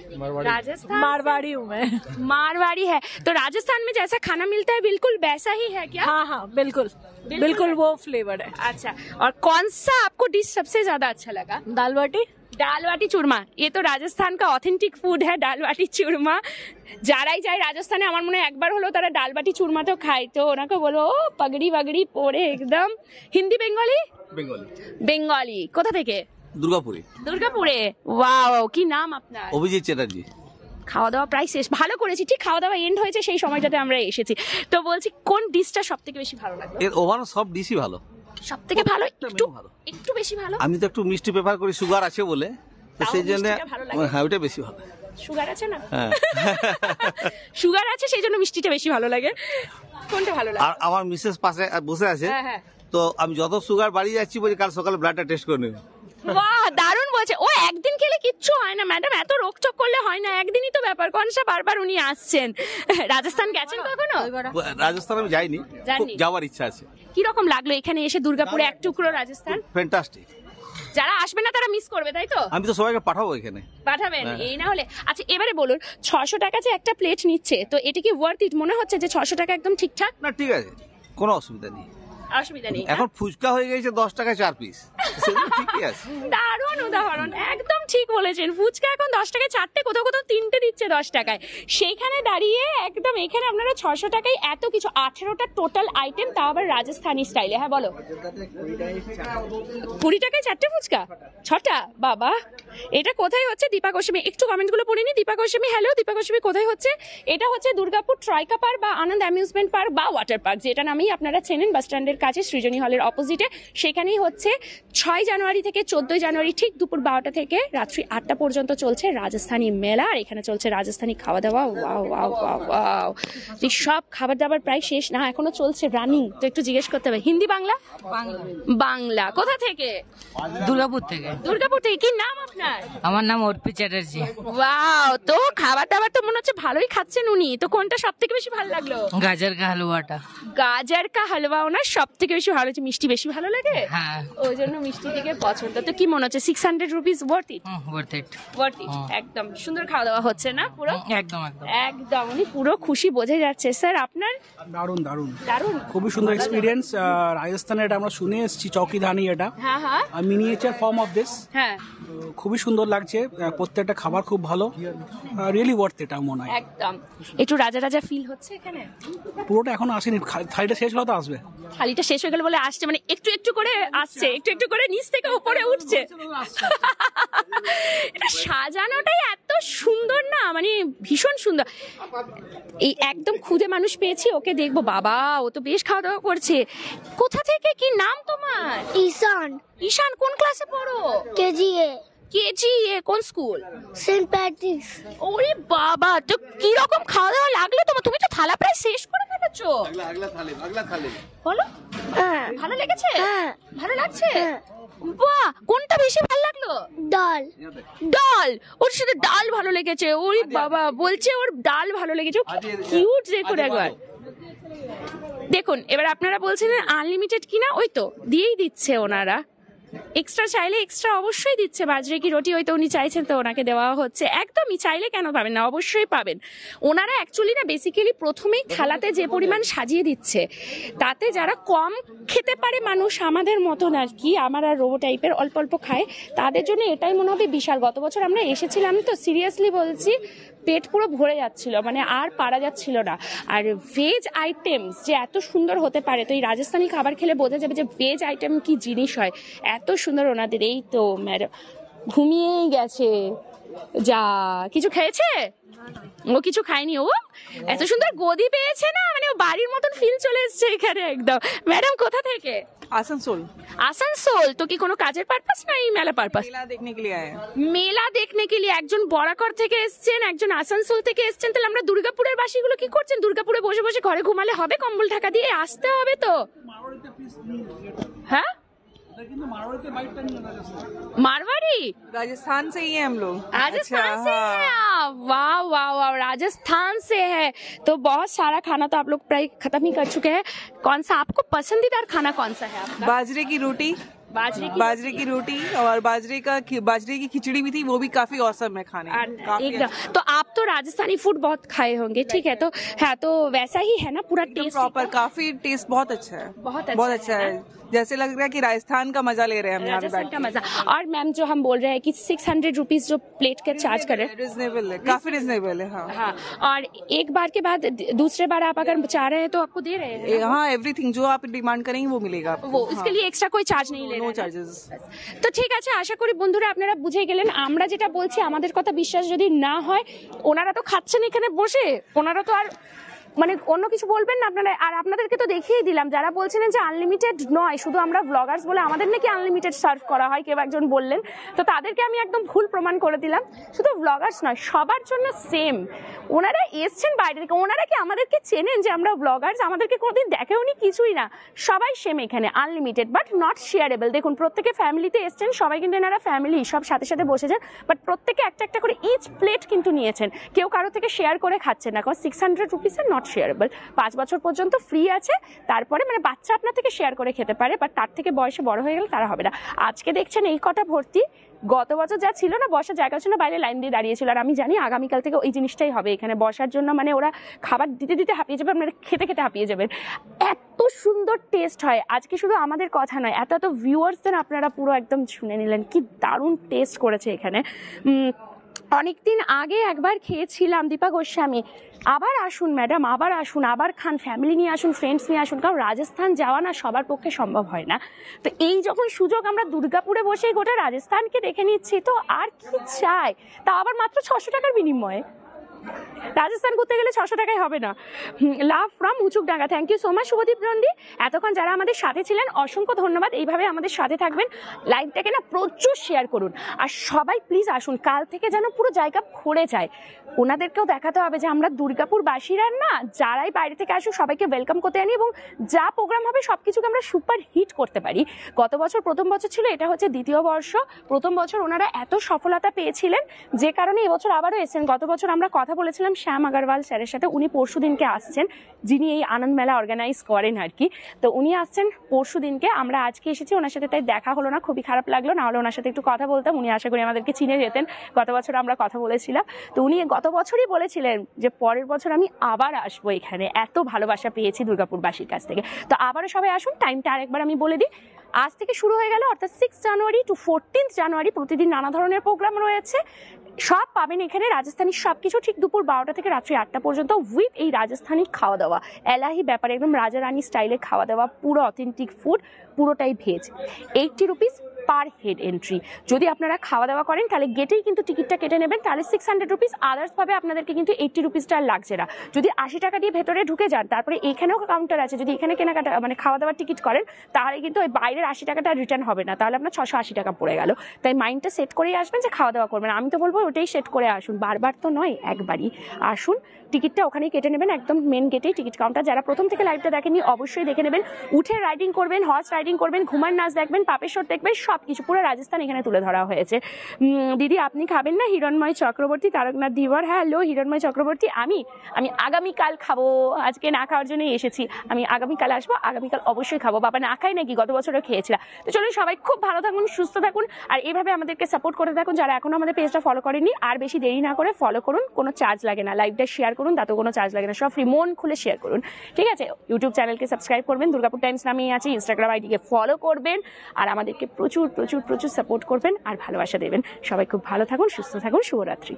राजस्थान मारवाड़ी हूँ मैं। मारवाड़ी है, तो राजस्थान में जैसा खाना मिलता है बिल्कुल वैसा ही है क्या? हाँ हाँ बिल्कुल बिल्कुल वो फ्लेवर है। अच्छा, और कौन सा आपको डिश सबसे ज्यादा अच्छा लगा? दाल बाटी। दाल बाटी चूरमा, ये तो राजस्थान का ऑथेंटिक फूड है, दाल बाटी चूरमा। যারাই যায় রাজস্থানে আমার মনে হয় একবার হলো তারা ডাল বাটি চুরমা তো খায়, তো ওনাকে বলো ও পাগড়ি বাগড়ি পরে একদম। হিন্দি বেঙ্গলি? বেঙ্গলি। কোথা থেকে? দুর্গাপুরে। দুর্গাপুরে, ওয়াও, কি নাম আপনার? অভিজিৎ চ্যাটার্জি। খাওয়া দাওয়া প্রায় শেষ, ভালো করেছি, ঠিক খাওয়া দাওয়া এন্ড হয়েছে সেই সময়টাতে আমরা এসেছি। তো বলছি কোন ডিশটা সব থেকে বেশি ভালো লাগলো? এর ওভারঅল সব ডিশই ভালো। সব থেকে ভালো একটু বেশি ভালো? আমি তো একটু মিষ্টি প্রেফার করি, সুগার আছে বলে, তো সেই জন্য হ্যাঁ ওটা বেশি ভালো। সুগার আছে না? সুগার আছে সেই জন্য মিষ্টিটা বেশি ভালো লাগে। কোনটা ভালো লাগে? আর আমার মিসেস পাশে বসে আছে, তো আমি যত সুগার বাড়িয়ে যাচ্ছি বলি কাল সকালে ব্লাডটা টেস্ট করে নেব। বাহ, দারুণ বলছে। ও একদিন খেলে কিচ্ছু হয় না ম্যাডাম, এত রোকচক করলে হয় না, একদিনই তো ব্যাপার। কনসা বারবার উনি আসছেন। রাজস্থান গেছেন কখনো? রাজস্থান আমি যাইনি, যাওয়ার ইচ্ছা আছে। কি রকম লাগলো এখানে এসে দুর্গাপুরে এক টুকরো রাজস্থান? ফ্যান্টাস্টিক। যারা আসবে না তারা মিস করবে, তাই তো? আমি তো সবাইকে পাঠাবো এখানে। পাঠাবেন? এই না হলে আচ্ছা, এবারে বলুন 600 টাকা যে একটা প্লেট নিচ্ছে, তো এটা কি ওয়ার্থ ইট মনে হচ্ছে যে 600 টাকা একদম ঠিকঠাক? না ঠিক আছে, কোনো অসুবিধা নেই। অসুবিধা নেই। এখন ফুচকা হয়ে গেছে 10 টাকায় 4 পিস, ঠিকই আছে। দারুণ উদাহরণ, একদম ঠিক বলেছেন। ফুচকা এখন 10 টাকায় 4টে, কোথাও কোথাও 3টে দিচ্ছে 10 টাকায়। সেইখানে দাঁড়িয়ে একদম এখানে আপনারা 600 টাকায় এত কিছু, 18টা টোটাল আইটেম, তাও আবার রাজস্থানি স্টাইলে। হ্যাঁ বলো। 20 টাকায় 4টে ফুচকা? 6টা? বাবা, এটা কোথায় হচ্ছে? দীপা গোস্বামী, একটু কমেন্টগুলো পড়ে নি। দীপা গোস্বামী, হ্যালো দীপা গোস্বামী, কোথায় হচ্ছে? এটা হচ্ছে দুর্গাপুর ট্রয়কা পার্ক বা আনন্দ অ্যামিউজমেন্ট পার্ক বা ওয়াটার পার্ক, যেটা নামেই আপনারা চেনেন, বাস স্ট্যান্ডের কাছে সৃজনী হলের অপোজিটে। সেখানেই হচ্ছে 6 জানুয়ারি থেকে 14 জানুয়ারি ঠিক দুপুর 12টা থেকে রাত্রি 8টা পর্যন্ত চলছে রাজস্থানী মেলা। আর এখানে চলছে রাজস্থানী খাওয়া দাওয়া। ওয়াও ওয়াও ওয়াও ওয়াও, সব খাবার দাবার প্রায় শেষ না, এখনো চলছে রানিং। তো একটু জিজ্ঞেস করতে হবে, হিন্দি বাংলা? বাংলা। কোথা থেকে? দুর্গাপুর থেকে। দুর্গাপুর থেকে। কি নাম আপনার? আমার নাম অর্পি চ্যাটার্জি। ওয়াও, তো খাবার দাবার তো মনে হচ্ছে ভালোই খাচ্ছেন উনি। তো কোনটা সব থেকে বেশি ভালো লাগলো? গাজর কা হালুয়াটা। গাজর কা হালুয়া ওনার সব থেকে বেশি ভালো হচ্ছে। মিষ্টি বেশি ভালো লাগে? হ্যাঁ, ওই জন্য মিষ্টি থেকে পছন্দ। তো কি মনে হচ্ছে 600 rupees worth it? Worth it, worth it. একদম সুন্দর খাওয়া দাওয়া হচ্ছে না পুরো? একদম একদম একদম, উনি পুরো খুশি বোঝা যাচ্ছে। স্যার আপনার? দারুণ দারুণ দারুণ, খুবই সুন্দর এক্সপিরিয়েন্স। রাজস্থানে এটা আমরা শুনে এসেছি, চৌকিধানি, এটা মিনিয়েচার ফর্ম অফ দিস। হ্যাঁ, খুবই সুন্দর লাগছে, প্রত্যেকটা খাবার খুব ভালো, রিয়েলি ওয়ার্থ এটা মনে হয়। একদম। একটু রাজা রাজা ফিল হচ্ছে এখানে? পুরোটা এখনো আসেনি, থালিটা শেষ হলে তো আসবে। থালিটা শেষ হয়ে গেল বলে আসছে, মানে একটু একটু করে আসছে, একটু একটু করে নিচ থেকে উপরে উঠছে। এটা সাজানোটাই এত সুন্দর না, মানে ভীষণ সুন্দর। এই একদম খুদে মানুষ পেয়েছি, ওকে দেখবো। বাবা, ও তো বেশ খাওয়া দাওয়া করছে। কোথা থেকে? কি নাম তোমার? ঈশান। ঈশান কোন ক্লাসে পড়ো? কেজিএ। কেজিএ? কোন স্কুল? Saint Patrick's. ওরে বাবা, তো কি রকম খাওয়া দাওয়া লাগলো তোমার? তুমি তো থালা প্রায় শেষ করে ফেলেছো। বলো, ভালো লেগেছে? ভালো লাগছে? বাহ, কোনটা বেশি ভালো লাগলো? ডাল। ডাল? ওর সাথে ডাল ভালো লেগেছে? ওরে বাবা, বলছে ওর ডাল ভালো লেগেছে। কিউট দেখুন একবার। দেখুন, এবার আপনারা বলছেন আনলিমিটেড কিনা, ওই তো দিয়েই দিচ্ছে ওনারা। এক্সট্রা চাইলে এক্সট্রা অবশ্যই দিচ্ছে। বাজরে কি রুটি হয়তো উনি চাইছেন, তো ওনাকে দেওয়া হচ্ছে। একদমই, চাইলে কেন পাবেন না, অবশ্যই পাবেন। ওনারা অ্যাকচুয়ালি না বেসিক্যালি প্রথমেই থালাতে যে পরিমাণ সাজিয়ে দিচ্ছে, তাতে যারা কম খেতে পারে মানুষ, আমাদের মতন আর কি, আমার আর রোবো টাইপের অল্প অল্প খায়, তাদের জন্য এটাই মনে হবে বিশাল। গত বছর আমরা এসেছিলাম তো, সিরিয়াসলি বলছি, পেট পুরো ভরে যাচ্ছিল, মানে আর পারা যাচ্ছিল না। আর ভেজ আইটেমস যে এত সুন্দর হতে পারে, তো এই রাজস্থানি খাবার খেলে বোঝা যাবে যে ভেজ আইটেম কি জিনিস হয়। এত সুন্দর ওনাদের। এই তো ম্যাডাম ঘুমিয়েই গেছে। যা, কিছু খেয়েছে? ও কিছু খায়নি, ও এত সুন্দর গদি পেয়েছে না, মানে ও বাড়ির মতন ফিল চলে এসছে এখানে একদম। ম্যাডাম কোথা থেকে? आसनसोल। আসানসোল। তো কি কোনো কাজের পারপাস না এই মেলা পারপাস? मेला देखने के लिए आए हैं। মেলা দেখনে কে লিয়ে। একজন বরাকর থেকে এসছেন, একজন আসানসোল থেকে এসছেন। তাহলে আমরা দুর্গাপুরের বাসীগুলো কি করছেন? দুর্গাপুরে বসে বসে ঘরে ঘুমালে হবে? কম্বল ঢাকা দিয়ে আসতে হবে তো। হ্যাঁ, मारवाड़ी? राजस्थान से ही हैं हम लोग। राजस्थान से है? वाह वाह वाह, राजस्थान से है। तो बहुत सारा खाना तो आप लोग प्राय खत्म ही कर चुके हैं। कौन सा आपको पसंदीदार खाना कौन सा है आपका? बाजरे की रोटी। बाजरे की रोटी और बाजरे की खिचड़ी भी थी, वो भी काफी औसम है खाने में। एकदम। तो आप तो राजस्थानी फूड बहुत खाए होंगे, ठीक है, तो हाँ, तो वैसा ही है ना पूरा टेस्ट? प्रॉपर, काफी टेस्ट बहुत अच्छा है, बहुत अच्छा है। जैसे लग रहा है कि राजस्थान का मजा ले रहे हैं हम यहाँ पे बैठ के। मजा। और मैम जो हम बोल रहे हैं कि 600 रुपीज जो प्लेट का चार्ज कर रहे हैं, रिजनेबल है, काफी रिजनेबल है। हाँ। और एक बार के बाद दूसरे बार आप अगर चाह रहे हैं तो आपको दे रहे हैं? हाँ, एवरीथिंग जो आप डिमांड करेंगे वो मिलेगा आपको। वो इसके लिए एक्स्ट्रा कोई चार्ज नहीं ले रहे? No charges. তো ঠিক আছে, আশা করি বন্ধুরা আপনারা বুঝে গেলেন আমরা যেটা বলছি। আমাদের কথা বিশ্বাস যদি না হয়, ওনারা তো খাচ্ছেন এখানে বসে, ওনারা তো আর মানে অন্য কিছু বলবেন না আপনারা। আর আপনাদেরকে তো দেখিয়ে দিলাম, যারা বলছিলেন যে আনলিমিটেড নয়, শুধু আমরা ব্লগার্স বলে আমাদের নাকি আনলিমিটেড সার্ভ করা হয়, কেউ একজন বললেন, তো তাদেরকে আমি একদম ভুল প্রমাণ করে দিলাম। শুধু ব্লগার্স নয়, সবার জন্য সেম। ওনারা এসছেন বাইরে থেকে, ওনারা কি আমাদেরকে চেনেন যে আমরা ব্লগার্স? আমাদেরকে কোনোদিন দেখেওনি, কিছুই না। সবাই সেম এখানে, আনলিমিটেড বাট নট শেয়ারেবল। দেখুন প্রত্যেকে ফ্যামিলিতে এসছেন, সবাই কিন্তু এনারা ফ্যামিলি, সব সাথে সাথে বসেছেন, বাট প্রত্যেকে একটা একটা করে ইচ প্লেট কিন্তু নিয়েছেন। কেউ কারো থেকে শেয়ার করে খাচ্ছেন না, কারণ 600 রুপিসে নট শেয়ারেবল। 5 বছর পর্যন্ত ফ্রি আছে, তারপরে মানে বাচ্চা আপনার থেকে শেয়ার করে খেতে পারে, বাট তার থেকে বয়সে বড় হয়ে গেলে তারা হবে না। আজকে দেখছেন এই কটা ভর্তি, গত বছর যা ছিল না, বসার জায়গা ছিল না, বাইরে লাইন দিয়ে দাঁড়িয়েছিল। আর আমি জানি আগামীকাল থেকে ওই জিনিসটাই হবে, এখানে বসার জন্য মানে ওরা খাবার দিতে দিতে হাঁপিয়ে যাবে, আপনারা খেতে খেতে হাঁপিয়ে যাবেন। এত সুন্দর টেস্ট হয়। আজকে শুধু আমাদের কথা নয়, এত এত ভিউয়ার্সদের আপনারা পুরো একদম শুনে নিলেন, কি দারুণ টেস্ট করেছে এখানে। অনেকদিন আগে একবার খেয়েছিলাম দীপা গোস্বামী। আবার আসুন ম্যাডাম, আবার আসুন, আবার খান, ফ্যামিলি নিয়ে আসুন, ফ্রেন্ডস নিয়ে আসুন, কারণ রাজস্থান যাওয়া না সবার পক্ষে সম্ভব হয় না। তো এই যখন সুযোগ, আমরা দুর্গাপুরে বসে গোটা রাজস্থানকে দেখে নিচ্ছি, তো আর কি চাই? তা আবার মাত্র 600 টাকার বিনিময়ে। রাজস্থান ঘুরতে গেলে 600 টাকায় হবে না। Love from Uchukdanga, thank you so much Subhadip Nandi. এতক্ষণ যারা আমাদের সাথে ছিলেন অসংখ্য ধন্যবাদ। এইভাবে আমাদের সাথে থাকবেন, লাইভটাকে না প্রচুর শেয়ার করুন, আর সবাই প্লিজ আসুন। কাল থেকে যেন পুরো জায়গা ভরে যায়। ওনাদেরকেও দেখাতে হবে যে আমরা দুর্গাপুরবাসীরা না, যারাই বাইরে থেকে আসুক সবাইকে ওয়েলকাম করতে জানি, এবং যা প্রোগ্রাম হবে সবকিছুকে আমরা সুপার হিট করতে পারি। গত বছর প্রথম বছর ছিল, এটা হচ্ছে দ্বিতীয় বর্ষ। প্রথম বছর ওনারা এত সফলতা পেয়েছিলেন যে কারণে এবছর আবারও এসেছেন। গত বছর আমরা কথা বলেছিলাম শ্যাম আগরওয়াল স্যারের সাথে, উনি পরশু দিনকে আসছেন, যিনি এই আনন্দ মেলা অর্গানাইজ করেন আর কি। তো উনি আসছেন পরশু দিনকে, আমরা আজকে এসেছি ওনার সাথে, তাই দেখা হলো না, খুবই খারাপ লাগলো। না হলে ওনার সাথে একটু কথা বলতাম, উনি আশা করি আমাদেরকে চিনে যেতেন। গত বছর আমরা কথা বলেছিলাম, তো উনি গত বছরই বলেছিলেন যে পরের বছর আমি আবার আসবো এখানে। এত ভালোবাসা পেয়েছি দুর্গাপুরবাসীর কাছ থেকে। তো আবারও সবাই আসুন। টাইমটা আরেকবার আমি বলে দিই, আজ থেকে শুরু হয়ে গেল, অর্থাৎ 6 জানুয়ারি টু 14 জানুয়ারি প্রতিদিন নানা ধরনের প্রোগ্রাম রয়েছে। সব পাবেন এখানে, রাজস্থানী সবকিছু, ঠিক দুপুর 12টা থেকে রাত্রি 8টা পর্যন্ত, উইথ এই রাজস্থানী খাওয়া দাওয়া, এলাহি ব্যাপার, একদম রাজা রানী স্টাইলে খাওয়া দাওয়া, পুরো অথেন্টিক ফুড, পুরোটাই veg. 80 rupees per head entry. যদি আপনারা খাওয়া দাওয়া করেন তাহলে গেটেই কিন্তু টিকিটটা কেটে নেবেন, তাহলে 600 রুপিস। আদার্স ভাবে আপনাদেরকে কিন্তু 80 রুপিসটা লাগছে না। যদি 80 টাকা দিয়ে ভেতরে ঢুকে যান, তারপরে এখানেও কাউন্টার আছে, যদি এখানে কেনাকাটা মানে খাওয়া দাওয়ার টিকিট করেন, তাহলে কিন্তু ওই বাইরের 80 টাকাটা রিটার্ন হবে না, তাহলে আপনার 680 টাকা পড়ে গেল। তাই মাইন্ডটা সেট করেই আসবেন যে খাওয়া দাওয়া করবেন। আমি তো বলবো ওটাই সেট করে আসুন, বারবার তো নয়, একবারই আসুন। টিকিটটা ওখানেই কেটে নেবেন, একদম মেন গেটেই টিকিট কাউন্টার। যারা প্রথম থেকে লাইভটা দেখেননি অবশ্যই দেখে নেবেন। উঠে রাইডিং করবেন, হর্স রাইডিং করবেন, ঘুমার নাচ দেখবেন, পাপেশ্বর দেখবেন, সবকিছু পুরো রাজস্থান এখানে তুলে ধরা হয়েছে। দিদি আপনি খাবেন না? হিরণময় চক্রবর্তী, তারকনাথ ধীবর। হ্যালো হিরণময় চক্রবর্তী, আমি আগামীকাল খাবো, আজকে না খাওয়ার জন্যই এসেছি। আমি আগামীকাল আসবো, আগামীকাল অবশ্যই খাবো। বাবা না খাই নাকি? গত বছরও খেয়েছিলাম। তো চলুন সবাই খুব ভালো থাকুন, সুস্থ থাকুন, আর এইভাবে আমাদেরকে সাপোর্ট করে থাকুন। যারা এখনো আমাদের পেজটা ফলো করেনি, আর বেশি দেরি না করে ফলো করুন, কোনো চার্জ লাগে না। লাইভটা শেয়ার করুন, তাতেও কোনো চার্জ লাগে না, সব ফ্রি, মন খুলে শেয়ার করুন, ঠিক আছে? ইউটিউব চ্যানেলকে সাবস্ক্রাইব করবেন, দুর্গাপুর টাইমস নামেই আছে। ইনস্টাগ্রাম আইডিকে ফলো করবেন, আর আমাদেরকে প্রচুর প্রচুর প্রচুর সাপোর্ট করবেন আর ভালোবাসা দেবেন। সবাই খুব ভালো থাকুন, সুস্থ থাকুন, শুভরাত্রি।